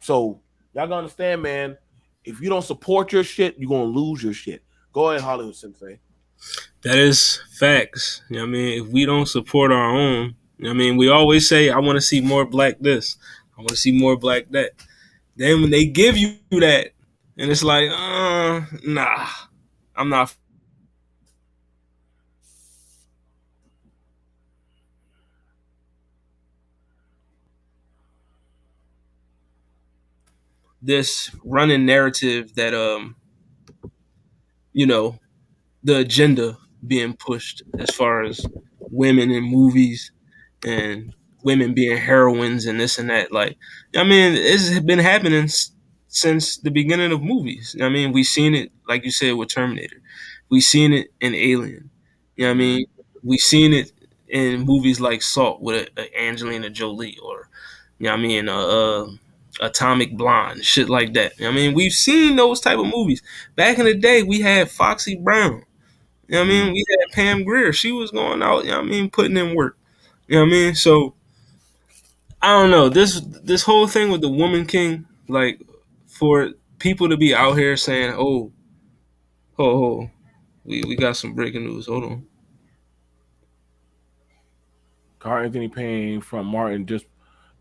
Speaker 1: So y'all gotta understand, man. If you don't support your shit, you're gonna lose your shit. Go ahead, Hollywood Sensei.
Speaker 2: That is facts. You know what I mean? If we don't support our own, you know what I mean? We always say, I want to see more black this. I want to see more black that. Then when they give you that, and it's like, nah, I'm not this running narrative that you know, the agenda being pushed as far as women in movies and women being heroines and this and that. Like, I mean, it's been happening since the beginning of movies. I mean, we seen it, like you said, with Terminator. We seen it in Alien. You know what I
Speaker 1: Mm-hmm.
Speaker 2: mean? We seen it in movies like Salt with Angelina Jolie, or you know what I mean, Atomic Blonde, shit like that. You know what I mean, we've seen those type of movies. Back in the day, we had Foxy Brown. You know what I
Speaker 1: Mm-hmm.
Speaker 2: mean? We had Pam Grier. She was going out, you know what I mean, putting in work. You know what I mean? So I don't know. This whole thing with the woman king, like for people to be out here saying, "Oh, oh, we got some breaking news. Hold on."
Speaker 1: Carl Anthony Payne from Martin just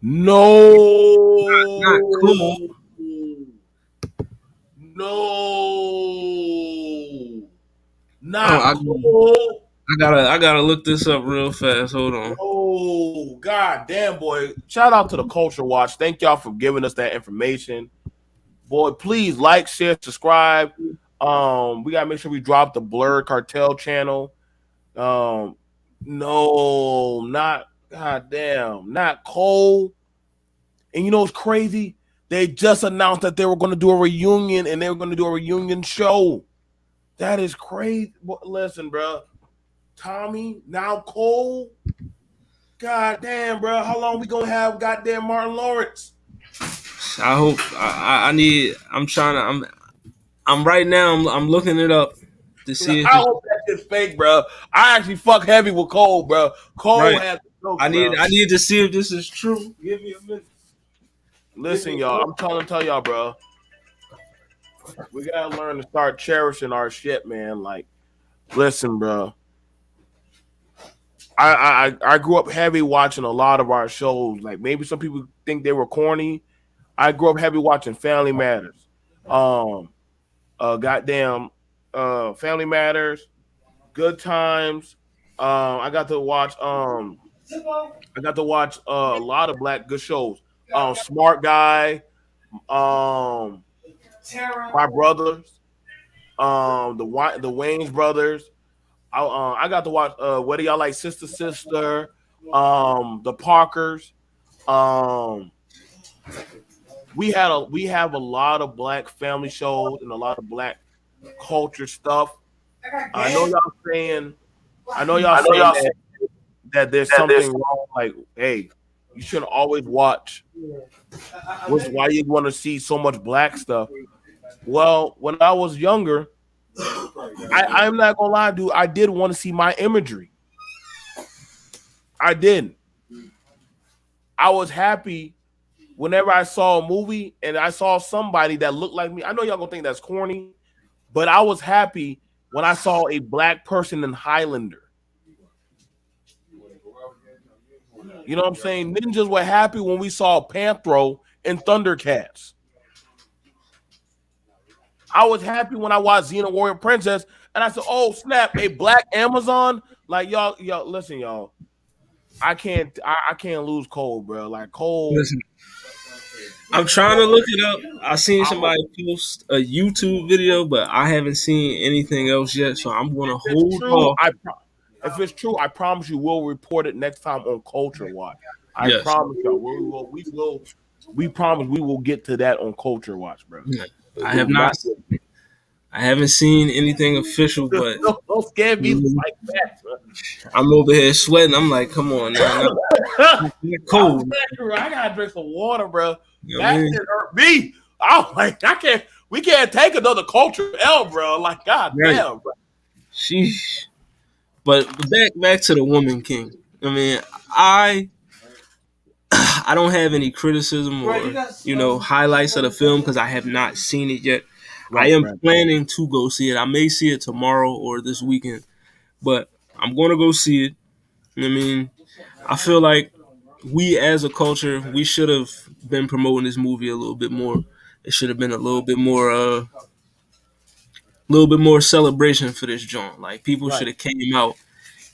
Speaker 1: no,
Speaker 2: Not Cole.
Speaker 1: no,
Speaker 2: Oh,
Speaker 1: not Cole.
Speaker 2: I gotta look this up real fast. Hold on.
Speaker 1: Oh, god damn, boy. Shout out to the Culture Watch. Thank y'all for giving us that information. Boy, please like, share, subscribe. We gotta make sure we drop the Blerd Cartel channel. Um, no, not goddamn, not Cole. And you know what's crazy? They just announced that they were going to do a reunion, and they were going to do a reunion show. That is crazy. Listen, bro. Tommy, now Cole. God damn, bro. How long we gonna have goddamn Martin Lawrence?
Speaker 2: I hope I need. I'm trying to. I'm right now. I'm looking it up to see if
Speaker 1: I
Speaker 2: it's
Speaker 1: hope that shit's fake, bro. I actually fuck heavy with Cole, bro. Cole
Speaker 2: right.
Speaker 1: has jokes, bro.
Speaker 2: I need to see if this is true. Give me a minute. Give
Speaker 1: Listen,
Speaker 2: me
Speaker 1: y'all. I'm trying to tell y'all, bro. We gotta learn to start cherishing our shit, man. Like, listen, bro. I grew up heavy watching a lot of our shows. Like maybe some people think they were corny. I grew up heavy watching Family Matters. Um, goddamn, Family Matters, Good Times. I got to watch. I got to watch a lot of black good shows. Smart Guy. Um, My Brothers. The Wayne's Brothers. I got to watch. What do y'all like? Sister Sister. The Parkers. Um, we have a lot of black family shows and a lot of black culture stuff. I know y'all saying I know y'all
Speaker 2: I know
Speaker 1: saying
Speaker 2: y'all said
Speaker 1: that there's
Speaker 2: that
Speaker 1: something
Speaker 2: there's
Speaker 1: wrong. Like, hey, you shouldn't always watch. Why you want to see so much black stuff? Well, when I was younger, I'm not gonna lie, dude. I did want to see my imagery. I did. I was happy whenever I saw a movie and I saw somebody that looked like me. I know y'all gonna think that's corny, but I was happy when I saw a black person in Highlander. You know what I'm saying? Ninjas were happy when we saw Panthro in Thundercats. I was happy when I watched Xena Warrior Princess, and I said, "Oh snap, a black Amazon!" Like y'all, listen, y'all. I can't lose Cole, bro. Like Cole,
Speaker 2: listen. I'm trying to look it up. I seen
Speaker 1: I hope
Speaker 2: somebody post a YouTube video, but I haven't seen anything else yet. So I'm gonna
Speaker 1: if it's
Speaker 2: hold
Speaker 1: true.
Speaker 2: off.
Speaker 1: If it's true, I promise you we'll report it next time on Culture Watch. I
Speaker 2: Yes,
Speaker 1: promise y'all we promise we will get to that on Culture Watch, bro.
Speaker 2: I
Speaker 1: Do
Speaker 2: have not.
Speaker 1: not
Speaker 2: I haven't seen anything official, but
Speaker 1: don't scare me
Speaker 2: mm,
Speaker 1: like that, bro.
Speaker 2: I'm over here sweating. I'm like, come on now, not
Speaker 1: I'm
Speaker 2: cold.
Speaker 1: sweating, I gotta drink some water, bro.
Speaker 2: You know what I
Speaker 1: That
Speaker 2: mean?
Speaker 1: shit hurt me. I'm like, I can't. We can't take another culture L, bro. Like, god
Speaker 2: Right.
Speaker 1: damn, bro.
Speaker 2: Sheesh. But back to the Woman King. I mean, I I don't have any criticism or highlights of the film because I have not seen it yet. I
Speaker 1: Right,
Speaker 2: am
Speaker 1: right.
Speaker 2: planning to go see it. I may see it tomorrow or this weekend, but I'm going to go see it. I mean, I feel like we as a culture we should have been promoting this movie a little bit more. It should have been a little bit more celebration for this joint. Like people
Speaker 1: Right.
Speaker 2: should have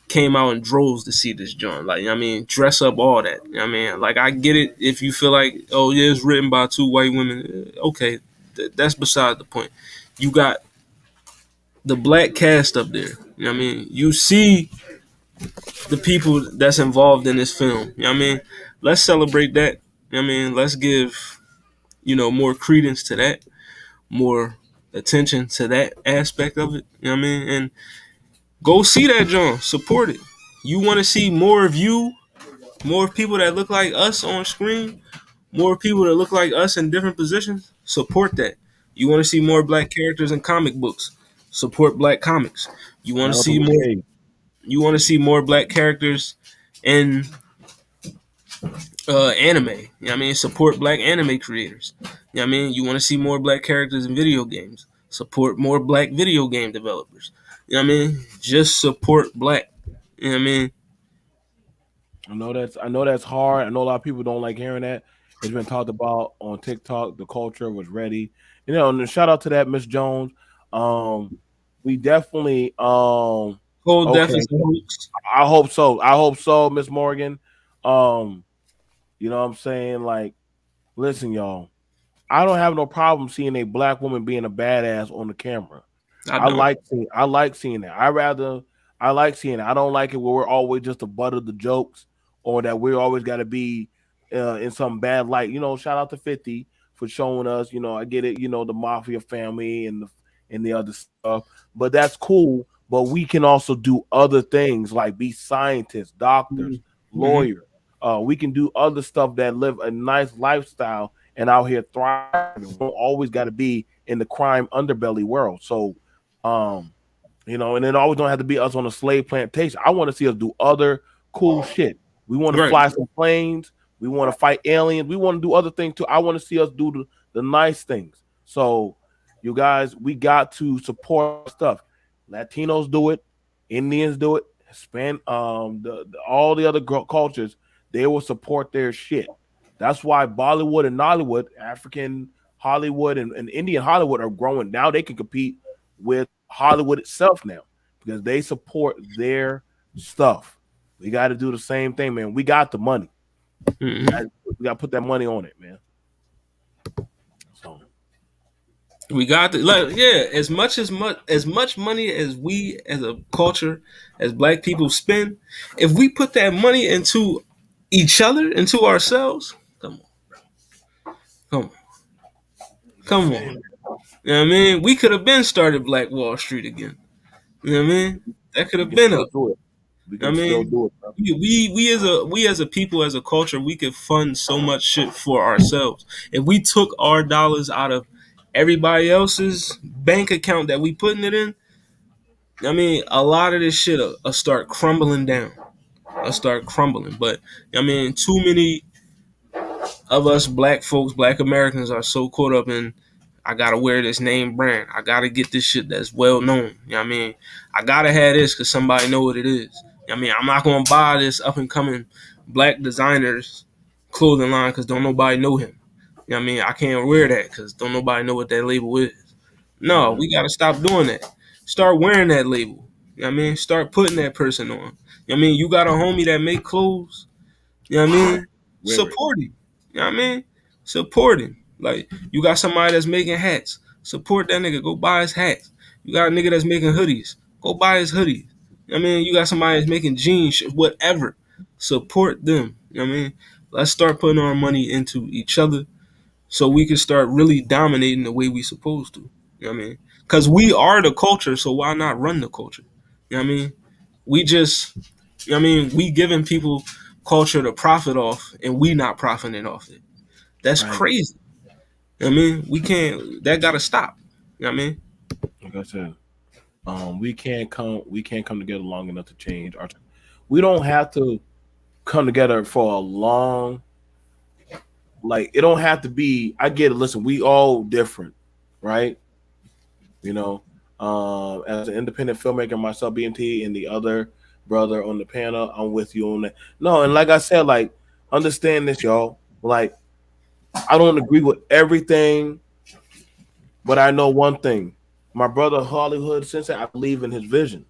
Speaker 2: came out in droves to see this joint. Like, I mean, dress up all that. I mean, like, I get it if you feel like, oh, yeah, it's written by two white women. Okay, that's beside the point. You got the black cast up there. You know what I mean? You see the people that's involved in this film. You know what I mean? Let's celebrate that. You know what I mean? Let's give, more credence to that, more attention to that aspect of it. You know what I mean? And go see that joint. Support it. You want to see more of you, more people that look like us on screen, more people that look like us in different positions, support that. You want to see more black characters in comic books, support black comics. You want to
Speaker 1: Shout out to
Speaker 2: see
Speaker 1: Luke
Speaker 2: more
Speaker 1: Cage.
Speaker 2: you want to see more black characters in anime. You know what I mean? Support black anime creators. You know what I mean? You want to see more black characters in video games. Support more black video game developers. You know what I mean? Just support black. You know what I mean?
Speaker 1: I know that's hard. I know a lot of people don't like hearing that. It's been talked about on TikTok. The culture was ready. And shout out to that Miss Jones. Um, we definitely
Speaker 2: Whole death
Speaker 1: okay.
Speaker 2: is a hoax.
Speaker 1: I hope so. I hope so, Miss Morgan. Um, you know what I'm saying? Like, listen, y'all. I don't have no problem seeing a black woman being a badass on the camera.
Speaker 2: I don't.
Speaker 1: I like seeing that. I like seeing it. I don't like it where we're always just the butt of the jokes or that we're always got to be in some bad light. Shout out to 50 for showing us. I get it. The mafia family and the other stuff, but that's cool. but we can also do other things like be scientists, doctors,
Speaker 2: Mm-hmm.
Speaker 1: lawyers. We can do other stuff that live a nice lifestyle and out here thriving. We don't always got to be in the crime underbelly world. So, um, and it always don't have to be us on a slave plantation. I want to see us do other cool shit. We want to
Speaker 2: Right.
Speaker 1: fly some planes. We want to fight aliens. We want to do other things too. I want to see us do the nice things. So, you guys, we got to support our stuff. Latinos do it. Indians do it. All the other cultures, they will support their shit. That's why Bollywood and Nollywood, African Hollywood and Indian Hollywood are growing. Now they can compete with Hollywood itself now because they support their stuff. We got to do the same thing, man. We got the money.
Speaker 2: Mm-hmm.
Speaker 1: We got to put that money on it, man. So
Speaker 2: We got to like, yeah, as much money as we as a culture, as black people spend, if we put that money into each other, into ourselves, come on, come on,
Speaker 1: just
Speaker 2: come on.
Speaker 1: saying,
Speaker 2: You know what I mean? We could have been started Black Wall Street again. You know what I mean? That could
Speaker 1: we
Speaker 2: have
Speaker 1: can
Speaker 2: been
Speaker 1: still
Speaker 2: up.
Speaker 1: do it. We
Speaker 2: I
Speaker 1: can still
Speaker 2: mean,
Speaker 1: do it, bro.
Speaker 2: we as a people, as a culture, we could fund so much shit for ourselves. If we took our dollars out of everybody else's bank account that we putting it in, I mean, a lot of this shit will start crumbling down. I'll start crumbling. But I mean, too many of us black folks, black Americans, are so caught up in I gotta wear this name brand. I gotta get this shit that's well known. You know what I mean? I gotta have this because somebody know what it is. You know what I mean? I'm not gonna buy this up and coming black designers clothing line because don't nobody know him. You know what I mean? I can't wear that because don't nobody know what that label is. No,
Speaker 1: Mm-hmm.
Speaker 2: we gotta stop doing that. Start wearing that label. You know what I mean? Start putting that person on. You know what I mean? You got a homie that make clothes. You know what I
Speaker 1: Wear it.
Speaker 2: mean?
Speaker 1: Wear it.
Speaker 2: Support him. You know what I mean? Support him. Like you got somebody that's making hats. Support that nigga. Go buy his hats. You got a nigga that's making hoodies. Go buy his hoodies. You know what I mean? You got somebody that's making jeans, whatever. Support them. You know what I mean? Let's start putting our money into each other so we can start really dominating the way we supposed to. You know what I mean? Because we are the culture, so why not run the culture? You know what I mean? We just, you know what I mean, we giving people culture to profit off, and we not profiting off it. That's
Speaker 1: Right.
Speaker 2: crazy. You know what I mean, we can't. That gotta stop. You know what I mean?
Speaker 1: Like I said, we can't come together long enough to change our. We don't have to come together for a long. Like it don't have to be. I get it. Listen, we all different, right? You know, as an independent filmmaker myself, BMT, and the other brother on the panel, I'm with you on that. No, and like I said, like understand this, y'all. Like I don't agree with everything, but I know one thing. My brother Hollywood Sensei, I believe in his vision.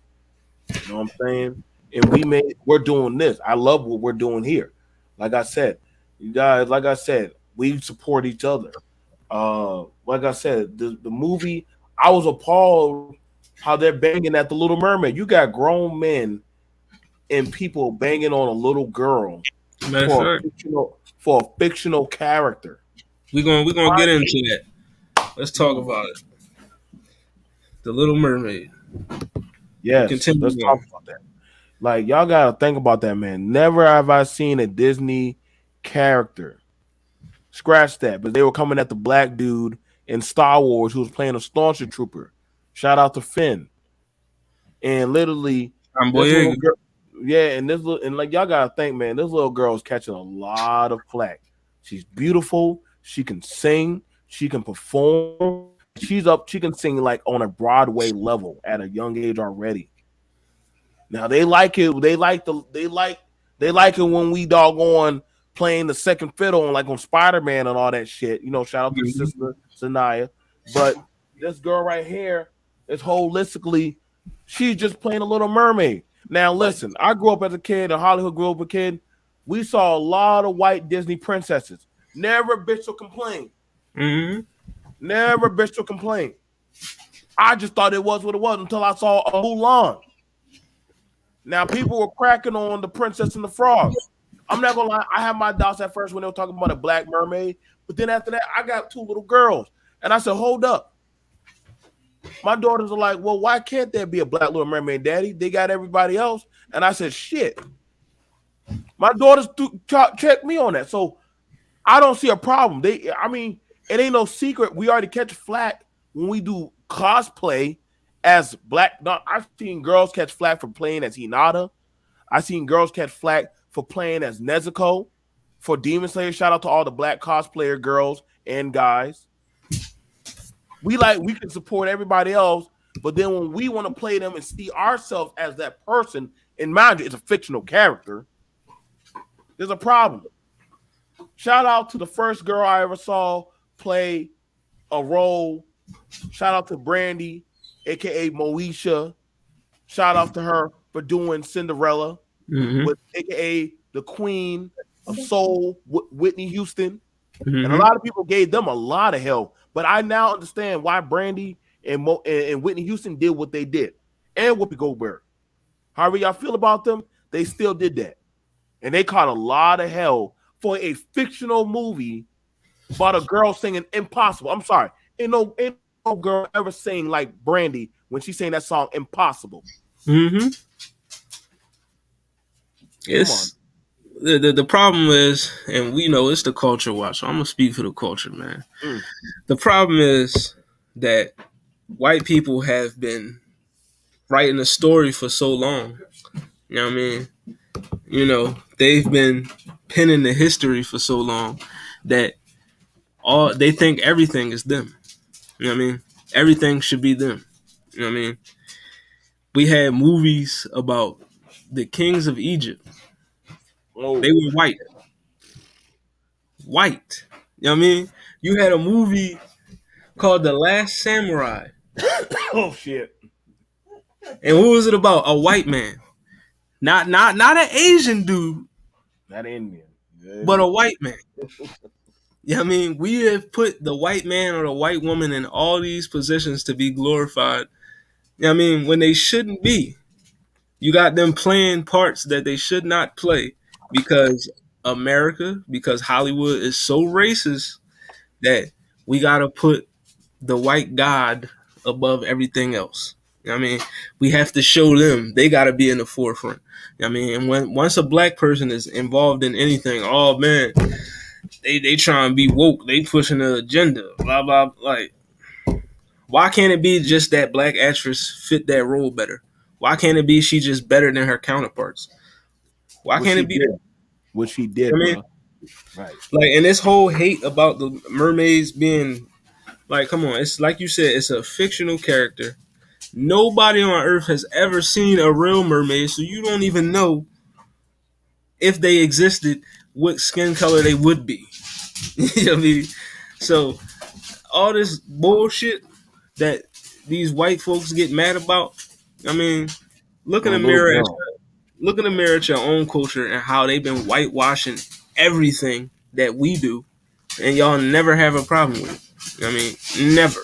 Speaker 1: You know what I'm saying? And we're doing this. I love what we're doing here. Like I said, you guys, like I said, we support each other. Like I said, the movie, I was appalled how they're banging at the Little Mermaid. You got grown men and people banging on a little girl
Speaker 2: Matter of fact,
Speaker 1: for a fictional character.
Speaker 2: we gonna
Speaker 1: Why?
Speaker 2: get into that. Let's talk about it. The Little Mermaid. We
Speaker 1: Yes, let's
Speaker 2: continue
Speaker 1: talk
Speaker 2: on.
Speaker 1: about that. Like y'all gotta think about that, man. Never have I seen a Disney character. Scratch that, but they were coming at the black dude in Star Wars who was playing a stormtrooper. Shout out to Finn. And literally,
Speaker 2: I'm
Speaker 1: this little
Speaker 2: Boyega.
Speaker 1: girl, yeah, and like y'all gotta think, man, this little girl's catching a lot of flack. She's beautiful. She can sing. She can perform. She's up. She can sing like on a Broadway level at a young age already. Now they like it. They like it when we doggone playing the second fiddle on like on Spider Man and all that shit. Shout out to the
Speaker 2: Mhm.
Speaker 1: sister Zanaya. But this girl right here is holistically, she's just playing a Little Mermaid. Now listen, I grew up as a kid, and Hollywood grew up a kid. We saw a lot of white Disney princesses. Never a bitch will complain.
Speaker 2: Mhm.
Speaker 1: Never a bitch will complain. I just thought it was what it was until I saw a Mulan. Now people were cracking on the Princess and the Frog. I'm not gonna lie, I had my doubts at first when they were talking about a black mermaid, but then after that, I got two little girls, and I said, "Hold up, My daughters are like, well, why can't there be a black Little Mermaid, Daddy? They got everybody else. And I said, shit. My daughters check me on that. So I don't see a problem. I mean, it ain't no secret. We already catch flack when we do cosplay as black. No, I've seen girls catch flack for playing as Hinata. I've seen girls catch flack for playing as Nezuko for Demon Slayer. Shout out to all the black cosplayer girls and guys. We can support everybody else, but then when we want to play them and see ourselves as that person, and mind you, it's a fictional character, there's a problem. Shout out to the first girl I ever saw play a role. Shout out to Brandy, aka Moesha. Shout out to her for doing Cinderella
Speaker 2: Mm-hmm.
Speaker 1: with aka the Queen of Soul, Whitney Houston. And a
Speaker 2: Mm-hmm.
Speaker 1: lot of people gave them a lot of help. But I now understand why Brandy and Whitney Houston did what they did. And Whoopi Goldberg. However y'all feel about them, they still did that. And they caught a lot of hell for a fictional movie about a girl singing Impossible. I'm sorry. Ain't no girl ever sing like Brandy when she sang that song Impossible.
Speaker 2: Mm-hmm.
Speaker 1: Come on.
Speaker 2: It's the problem is, and we know it's the culture watch. So I'm gonna speak for the culture, man.
Speaker 1: Mm.
Speaker 2: The problem is that white people have been writing a story for so long. You know what I mean? You know, they've been penning the history for so long that all they think everything is them. You know what I mean? Everything should be them. You know what I mean? We had movies about the kings of Egypt. They
Speaker 1: Oh.
Speaker 2: were white. White. You know what I mean? You had a movie called The Last Samurai.
Speaker 1: Oh shit.
Speaker 2: And who was it about? A white man. Not an Asian dude,
Speaker 1: Not Indian.
Speaker 2: but a white man. You know what I mean? We have put the white man or the white woman in all these positions to be glorified. You know what I mean? When they shouldn't be. You got them playing parts that they should not play because America, because Hollywood is so racist that we got to put the white god above everything else. You know what I mean? We have to show them they got to be in the forefront. You know what I mean? And once a black person is involved in anything, oh man, they trying to be woke. They pushing the agenda. Blah blah. Like, why can't it be just that black actress fit that role better? Why can't it be she just better than her counterparts? Why
Speaker 1: What
Speaker 2: can't
Speaker 1: she
Speaker 2: it be that?
Speaker 1: did. What she
Speaker 2: I
Speaker 1: did,
Speaker 2: mean,
Speaker 1: bro. Right.
Speaker 2: like, and this whole hate about the mermaids being like, come on, it's like you said, it's a fictional character. Nobody on Earth has ever seen a real mermaid, so you don't even know if they existed, what skin color they would be. You know what I mean? So all this bullshit that these white folks get mad about, I mean, look in
Speaker 1: For a
Speaker 2: the
Speaker 1: little
Speaker 2: mirror at
Speaker 1: girl.
Speaker 2: look in the mirror at your own culture and how they've been whitewashing everything that we do, and y'all never have a problem with it. You know what I mean? Never.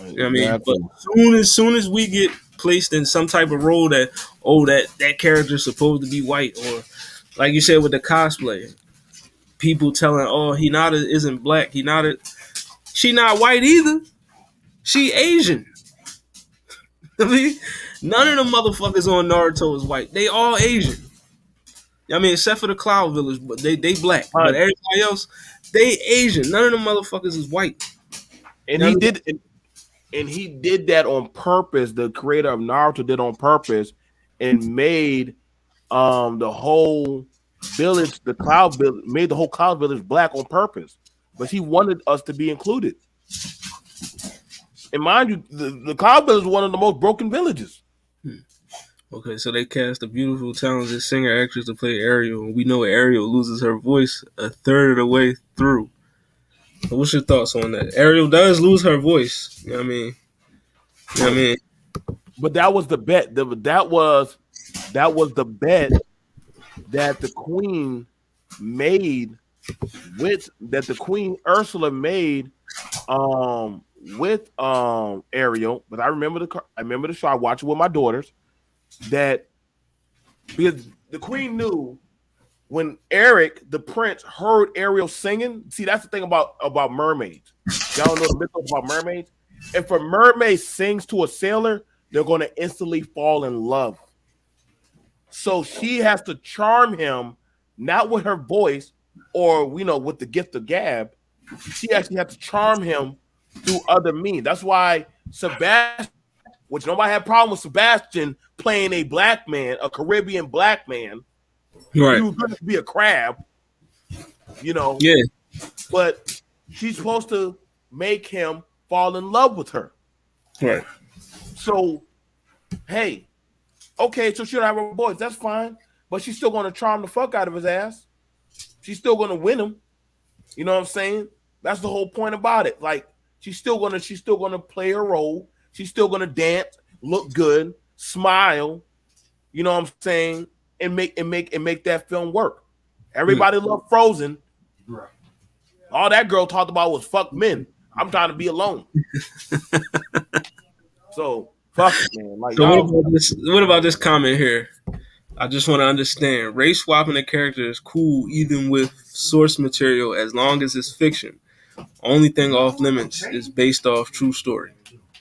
Speaker 2: You know what I mean? But
Speaker 1: Exactly.
Speaker 2: soon as we get placed in some type of role that, oh, that character's supposed to be white, or like you said with the cosplay, people telling, oh, Hinata isn't black, she not white either. She Asian. I mean, none of the motherfuckers on Naruto is white. They all Asian. I mean, except for the Cloud Village, but they black. But
Speaker 1: Uh,
Speaker 2: everybody else, they Asian. None of them motherfuckers is white.
Speaker 1: and
Speaker 2: You know
Speaker 1: he
Speaker 2: what
Speaker 1: did and he did that on purpose. The creator of Naruto did on purpose and made the whole village, the cloud village, made the whole cloud village black on purpose. But he wanted us to be included. And mind you, the cloud village is one of the most broken villages.
Speaker 2: I mean? Okay, so they cast a beautiful, talented singer actress to play Ariel, and we know Ariel loses her voice a third of the way through. So what's your thoughts on that? Ariel does lose her voice. You know what I mean? You know what I mean?
Speaker 1: But that was the bet. That was the bet that the queen made with that the queen Ursula made with Ariel. But I remember the show. I watched it with my daughters. That because the queen knew when Eric the prince heard Ariel singing. See, that's the thing about mermaids. Y'all know the mythos about mermaids. If a mermaid sings to a sailor, they're going to instantly fall in love. So she has to charm him, not with her voice or with the gift of gab. She actually has to charm him through other means. That's why Sebastian, which nobody had problem with Sebastian playing a black man, a Caribbean black man. He
Speaker 2: Right.
Speaker 1: was going to be a crab, you know,
Speaker 2: Yeah.
Speaker 1: but she's supposed to make him fall in love with her.
Speaker 2: Right.
Speaker 1: So, hey, okay, so she don't have her voice. That's fine. But she's still going to charm the fuck out of his ass. She's still going to win him. You know what I'm saying? That's the whole point about it. Like she's still gonna play her role. She's still gonna dance, look good, smile. You know what I'm saying? And make that film work.
Speaker 2: Mm.
Speaker 1: Everybody loved Frozen. All that girl talked about was fuck men. I'm trying to be alone. So fuck it, man. Like
Speaker 2: So what
Speaker 1: y'all,
Speaker 2: about this? What about this comment here? I just want to understand. Race swapping a character is cool, even with source material, as long as it's fiction. Only thing off limits is based off true story.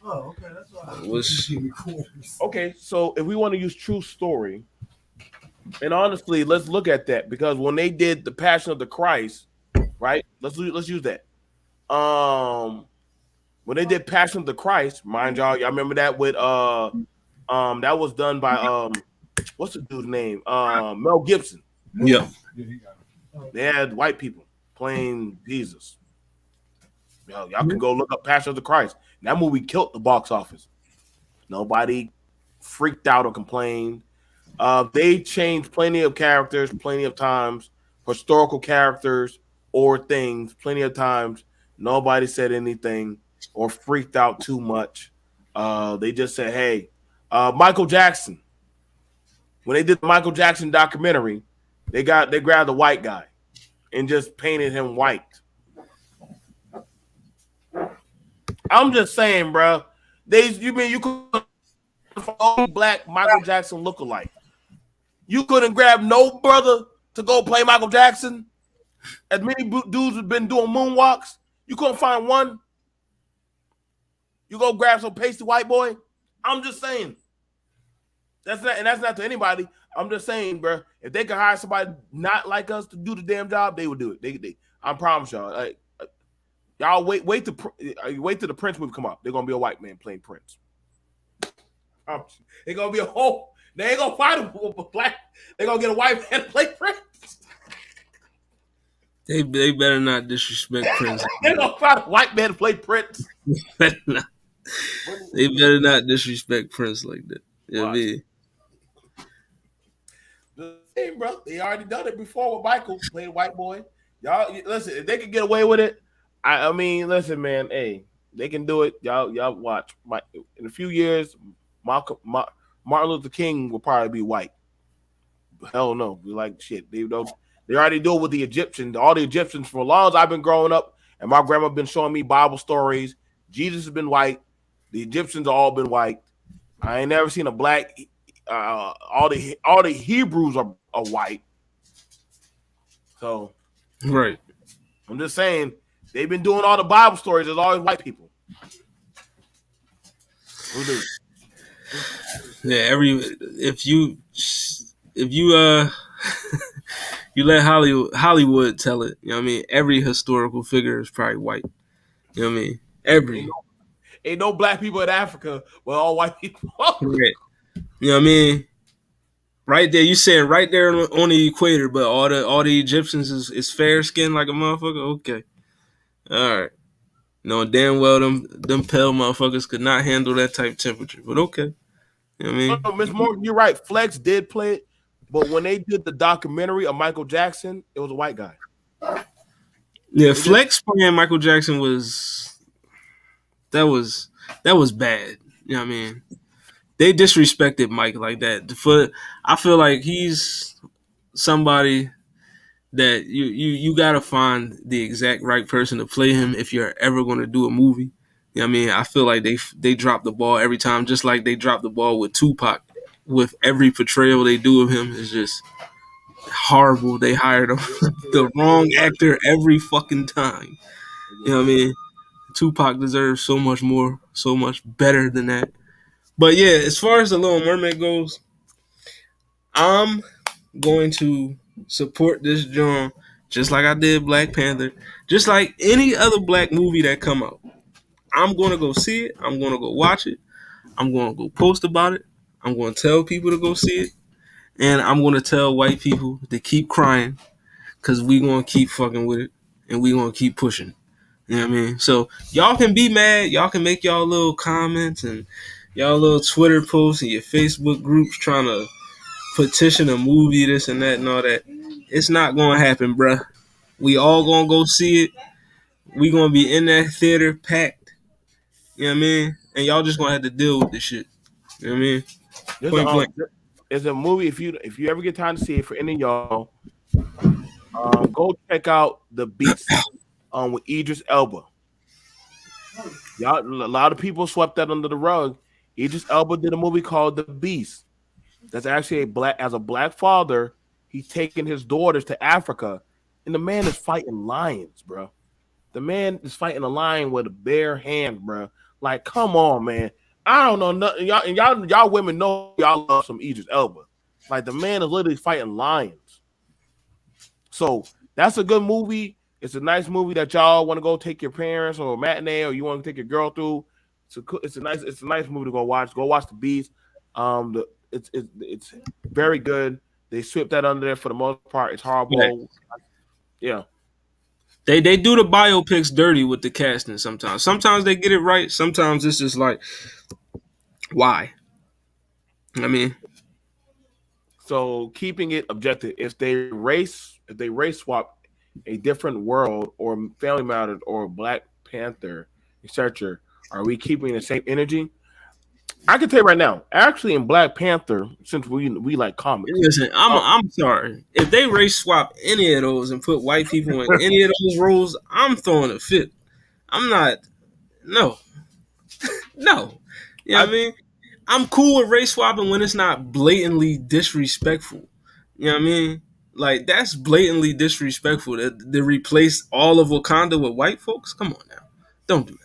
Speaker 2: Was
Speaker 1: okay. So if we want to use true story, and honestly, let's look at that because when they did the Passion of the Christ, right? Let's use that. Um, when they did Passion of the Christ, mind y'all remember that with that was done by what's the dude's name? Mel Gibson.
Speaker 2: yeah.
Speaker 1: They had white people playing Jesus. Y'all can go look up Passion of the Christ. And that movie killed the box office. Nobody freaked out or complained. They changed plenty of characters, plenty of times, historical characters or things, plenty of times. Nobody said anything or freaked out too much. They just said, "Hey, Michael Jackson." When they did the Michael Jackson documentary, they grabbed a white guy and just painted him white. I'm just saying, bro. You mean you could black Michael Jackson lookalike? You couldn't grab no brother to go play Michael Jackson. As many dudes have been doing moonwalks, you couldn't find one. You go grab some pasty white boy. I'm just saying. That's not to anybody. I'm just saying, bro. If they could hire somebody not like us to do the damn job, they would do it. I promise y'all. Y'all wait till the Prince movie come out. They're gonna be a white man playing Prince. They're gonna be a whole. They ain't gonna find a black. They're gonna get a white man to play Prince.
Speaker 2: They better not disrespect Prince.
Speaker 1: They're gonna find a white man to play Prince.
Speaker 2: They better not disrespect Prince like that. Yeah, me.
Speaker 1: Hey, bro, they already done it before with Michael playing white boy. Y'all listen, if they can get away with it, I mean, listen, man. Hey, they can do it. Y'all watch. In a few years, Martin Luther King will probably be white. Hell no, we like shit. They don't. They already do it with the Egyptians. All the Egyptians for as long as I've been growing up, and my grandma been showing me Bible stories. Jesus has been white. The Egyptians have all been white. I ain't never seen a black. All the Hebrews are white. So
Speaker 2: Right.
Speaker 1: I'm just saying they've been doing all the Bible stories. There's always white people. Who do?
Speaker 2: Yeah. If you you let Hollywood tell it. You know what I mean? Every historical figure is probably white. You know what I mean? Every.
Speaker 1: Ain't no black people in Africa, but all white people.
Speaker 2: Right. You know what I mean? Right there, you saying right there on the equator, but all the Egyptians is fair skinned like a motherfucker. Okay, all right. No, damn well them pale motherfuckers could not handle that type of temperature. But okay, you know what I mean?
Speaker 1: Miss Morgan, you're right. Flex did play it, but when they did the documentary of Michael Jackson, it was a white guy.
Speaker 2: Yeah, Flex playing Michael Jackson was bad. You know what I mean? They disrespected Mike like that. I feel like he's somebody that you gotta find the exact right person to play him if you're ever gonna do a movie. You know what I mean? I feel like they drop the ball every time, just like they dropped the ball with Tupac. With every portrayal they do of him is just horrible. They hired the wrong actor every fucking time. You know what I mean? Tupac deserves so much more, so much better than that. But yeah, as far as the Little Mermaid goes, I'm going to support this John just like I did Black Panther, just like any other black movie that come out. I'm gonna go see it. I'm gonna go watch it. I'm gonna go post about it. I'm gonna tell people to go see it, and I'm gonna tell white people to keep crying because we gonna keep fucking with it and we gonna keep pushing. You know what I mean? So y'all can be mad. Y'all can make y'all little comments and y'all little Twitter posts and your Facebook groups trying to petition a movie, this and that and all that. It's not gonna happen, bruh. We all gonna go see it. We gonna be in that theater packed. You know what I mean? And y'all just gonna have to deal with this shit. You know what I mean?
Speaker 1: There's a
Speaker 2: Point blank.
Speaker 1: there's a movie if you ever get time to see it for any of y'all, go check out The Beast with Idris Elba. Y'all, a lot of people swept that under the rug. Idris Elba did a movie called The Beast. That's actually as a black father, he's taking his daughters to Africa, and the man is fighting lions, bro. The man is fighting a lion with a bare hand, bro. Like, come on, man. I don't know nothing. Y'all and y'all women know y'all love some Idris Elba. Like the man is literally fighting lions. So that's a good movie. It's a nice movie that y'all want to go take your parents or a matinee or you want to take your girl through. It's a nice movie to go watch. Go watch The Beast. It's very good. They swept that under there for the most part. It's
Speaker 2: Yeah.
Speaker 1: horrible. Yeah.
Speaker 2: They do the biopics dirty with the casting sometimes. Sometimes they get it right. Sometimes it's just like, why? I mean,
Speaker 1: So keeping it objective, if they race swap a different world or Family Matters or Black Panther, etc., are we keeping the same energy? I can tell you right now, actually in Black Panther, since we like comics,
Speaker 2: listen,
Speaker 1: uh,
Speaker 2: I'm sorry. If they race swap any of those and put white people in any of those roles, I'm throwing a fit. I'm not. No, no. You know
Speaker 1: I
Speaker 2: what I mean? I'm cool with race swapping when it's not blatantly disrespectful. You know what I mean? Like that's blatantly disrespectful to replace all of Wakanda with white folks. Come on now, don't do that.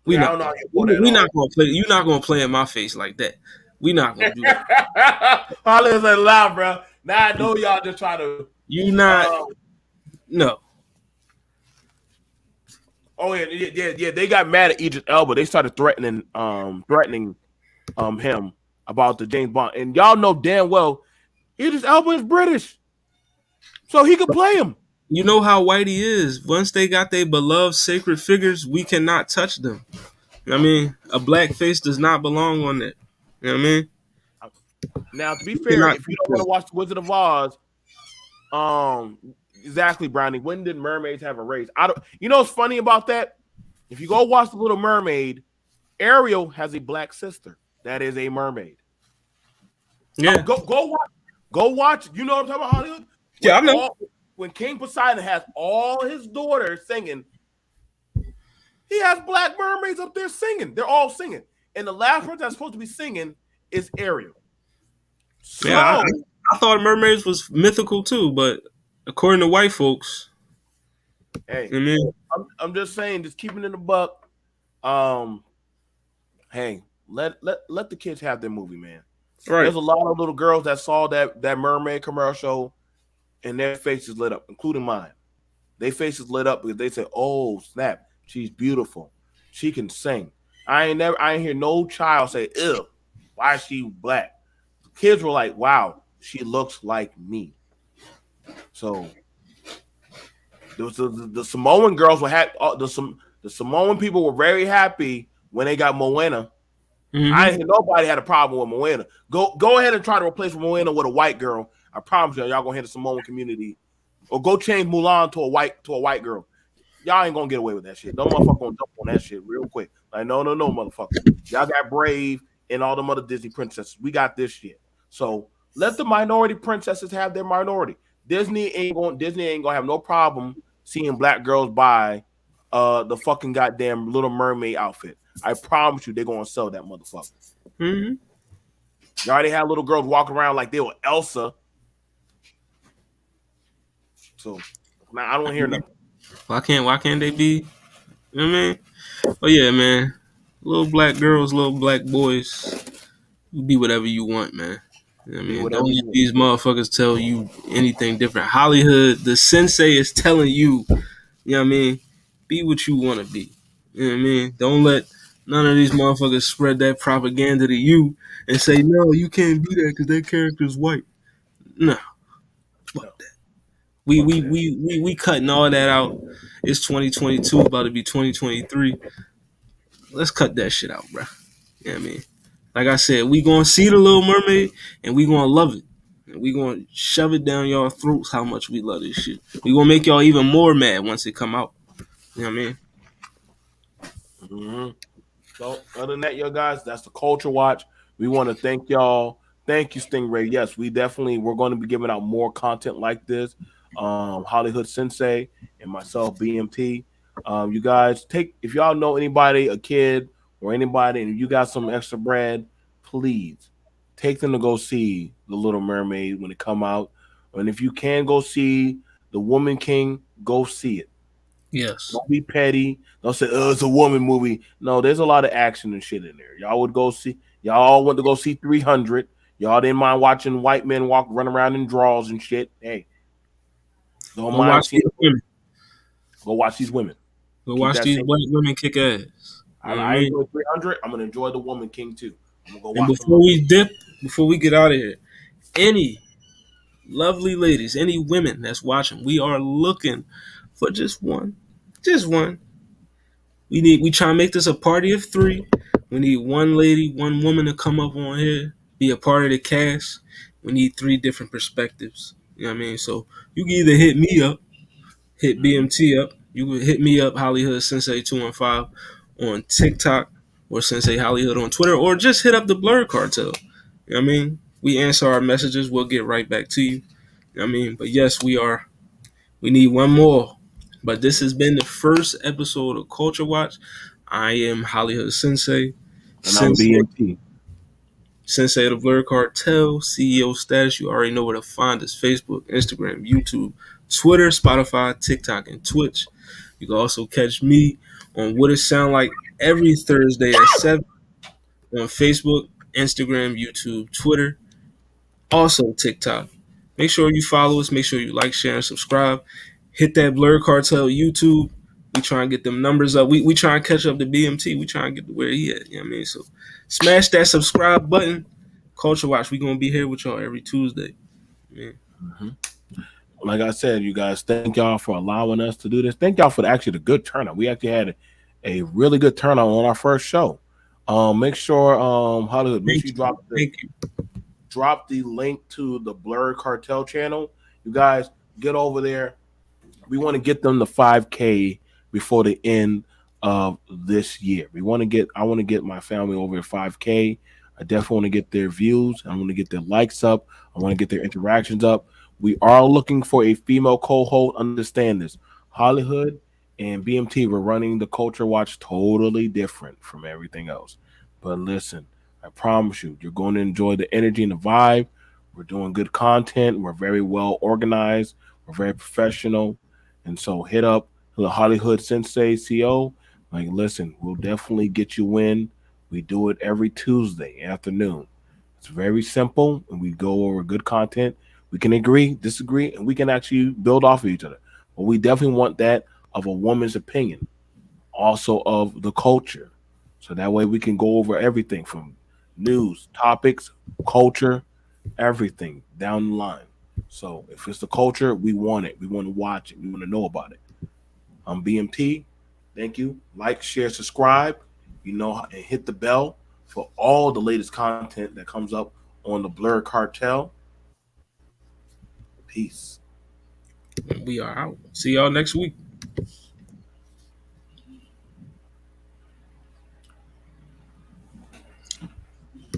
Speaker 2: We
Speaker 1: yeah, I
Speaker 2: not
Speaker 1: don't know how
Speaker 2: gonna
Speaker 1: you pull that
Speaker 2: we
Speaker 1: off.
Speaker 2: not gonna play. You're not gonna play in my face like that. We not gonna do that.
Speaker 1: Hollis ain't loud, bro. Now I know y'all just try to.
Speaker 2: You not
Speaker 1: Um,
Speaker 2: no.
Speaker 1: oh yeah. They got mad at Idris Elba. They started threatening him about the James Bond, and y'all know damn well Idris Elba is British, so he could play him.
Speaker 2: You know how white he is. Once they got their beloved sacred figures, we cannot touch them. I mean, a black face does not belong on that. You know what I mean?
Speaker 1: Now, to be
Speaker 2: We
Speaker 1: fair,
Speaker 2: cannot
Speaker 1: if you
Speaker 2: touch
Speaker 1: don't want
Speaker 2: them.
Speaker 1: to watch the Wizard of Oz, um, exactly, Brownie. When did mermaids have a race? I don't. You know what's funny about that? If you go watch the Little Mermaid, Ariel has a black sister that is a mermaid.
Speaker 2: Yeah.
Speaker 1: Go watch. You know what I'm talking about, Hollywood?
Speaker 2: Yeah,
Speaker 1: When
Speaker 2: I know.
Speaker 1: when King Poseidon has all his daughters singing, he has black mermaids up there singing. They're all singing, and the last person that's supposed to be singing is Ariel.
Speaker 2: Yeah,
Speaker 1: So,
Speaker 2: I thought mermaids was mythical too, but according to white folks,
Speaker 1: hey,
Speaker 2: I mean,
Speaker 1: I'm just saying, just keeping it in the buck. Um, hey, let the kids have their movie, man.
Speaker 2: right.
Speaker 1: There's a lot of little girls that saw that mermaid commercial and their faces lit up, including mine. Their faces lit up because they said, "Oh snap, she's beautiful. She can sing." I ain't hear no child say, "Ew, why is she black?" Kids were like, "Wow, she looks like me." So the Samoan girls were happy. The Samoan people were very happy when they got Moana. I
Speaker 2: Mm-hmm.
Speaker 1: ain't hear nobody had a problem with Moana. Go ahead and try to replace Moana with a white girl. I promise y'all gonna hit the Samoan community. Or go change Mulan to a white girl. Y'all ain't gonna get away with that shit. No motherfucker gonna jump on that shit real quick. Like, no, motherfucker. Y'all got Brave and all them other Disney princesses. We got this shit. So let the minority princesses have their minority. Disney ain't gonna have no problem seeing black girls buy the fucking goddamn Little Mermaid outfit. I promise you they're gonna sell that motherfucker.
Speaker 2: Mm-hmm.
Speaker 1: You already had little girls walking around like they were Elsa. So now I don't hear nothing.
Speaker 2: Why can't they be? You know what I mean? Oh yeah, man. Little black girls, little black boys, you be whatever you want, man. You know what I
Speaker 1: Be
Speaker 2: mean? Don't
Speaker 1: whatever you
Speaker 2: let
Speaker 1: want.
Speaker 2: these motherfuckers tell you anything different. Hollywood, the sensei is telling you, you know what I mean? Be what you want to be. You know what I mean? Don't let none of these motherfuckers spread that propaganda to you and say, no, you can't be that because that character's white. No, fuck
Speaker 1: No,
Speaker 2: that. We,
Speaker 1: fuck
Speaker 2: we,
Speaker 1: that.
Speaker 2: we, we, we cutting all that out. It's 2022, about to be 2023. Let's cut that shit out, bro. You know what I mean? Like I said, we gonna see the Little Mermaid and we gonna love it. And we gonna shove it down y'all throats how much we love this shit. We gonna make y'all even more mad once it come out. You know what I mean?
Speaker 1: Hmm. So, other than that, yo guys, that's the Culture Watch. We want to thank y'all. Thank you, Stingray. Yes, we're going to be giving out more content like this. Hollywood Sensei and myself, BMT. You guys take if y'all know anybody, a kid or anybody, and you got some extra bread, please take them to go see The Little Mermaid when it come out. And if you can go see The Woman King, go see it.
Speaker 2: Yes.
Speaker 1: Don't be petty. Don't say, "Oh, it's a woman movie." No, there's a lot of action and shit in there. Y'all would go see. Y'all went to go see 300. Y'all didn't mind watching white men run around in drawers and shit. Hey, don't
Speaker 2: Go
Speaker 1: mind
Speaker 2: watch
Speaker 1: seeing.
Speaker 2: these women.
Speaker 1: Go watch these women.
Speaker 2: Go
Speaker 1: Keep
Speaker 2: watch
Speaker 1: that
Speaker 2: these
Speaker 1: same.
Speaker 2: white women kick ass. You know what I
Speaker 1: I
Speaker 2: mean?
Speaker 1: enjoy 300. I'm gonna enjoy the Woman King too. I'm gonna go
Speaker 2: And
Speaker 1: watch them.
Speaker 2: before we dip, before we get out of here, any lovely ladies, any women that's watching, we are looking for just one. Just one. We try to make this a party of three. We need one lady, one woman to come up on here, be a part of the cast. We need three different perspectives. You know what I mean? So you can either hit me up, hit
Speaker 1: Mhm.
Speaker 2: BMT up. You can hit me up, Hollywood Sensei 215 on TikTok or Sensei Hollywood on Twitter, or just hit up the Blerd Cartel. You know what I mean? We answer our messages. We'll get right back to you. You know what I mean? But yes, we need one more. But this has been the first episode of Culture Watch. I am Hollywood Sensei,
Speaker 1: And I'm
Speaker 2: Sensei,
Speaker 1: BMT.
Speaker 2: Sensei of the Blerd Cartel, CEO status. You already know where to find us: Facebook, Instagram, YouTube, Twitter, Spotify, TikTok, and Twitch. You can also catch me on What It Sound Like every Thursday at 7 on Facebook, Instagram, YouTube, Twitter, also TikTok. Make sure you follow us. Make sure you like, share, and subscribe. Hit that Blerd Cartel YouTube. We try and get them numbers up. We try and catch up to BMT. We try and get to where he at. You know what I mean? So smash that subscribe button. Culture Watch. We gonna be here with y'all every Tuesday. Man.
Speaker 1: Mhm. Like I said, you guys, thank y'all for allowing us to do this. Thank y'all for actually the good turnout. We actually had a really good turnout on our first show. Make sure, Hollywood, make
Speaker 2: Thank
Speaker 1: sure you
Speaker 2: you. Thank you.
Speaker 1: drop the link to the Blerd Cartel channel. You guys get over there. We want to get them to 5K before the end of this year. I want to get my family over at 5K. I definitely want to get their views. I want to get their likes up. I want to get their interactions up. We are looking for a female co-host. Understand this. Hollywood and BMT were running the Culture Watch totally different from everything else. But listen, I promise you, you're going to enjoy the energy and the vibe. We're doing good content. We're very well organized. We're very professional. And so hit up the Hollywood Sensei CO. Like, listen, we'll definitely get you in. We do it every Tuesday afternoon. It's very simple, and we go over good content. We can agree, disagree, and we can actually build off of each other. But we definitely want that of a woman's opinion, also of the culture. So that way we can go over everything from news, topics, culture, everything down the line. So if it's the culture, we want it. We want to watch it. We want to know about it. I'm BMT. Thank you. Like, share, subscribe. And hit the bell for all the latest content that comes up on the Blur Cartel. Peace.
Speaker 2: We are out. See y'all next week.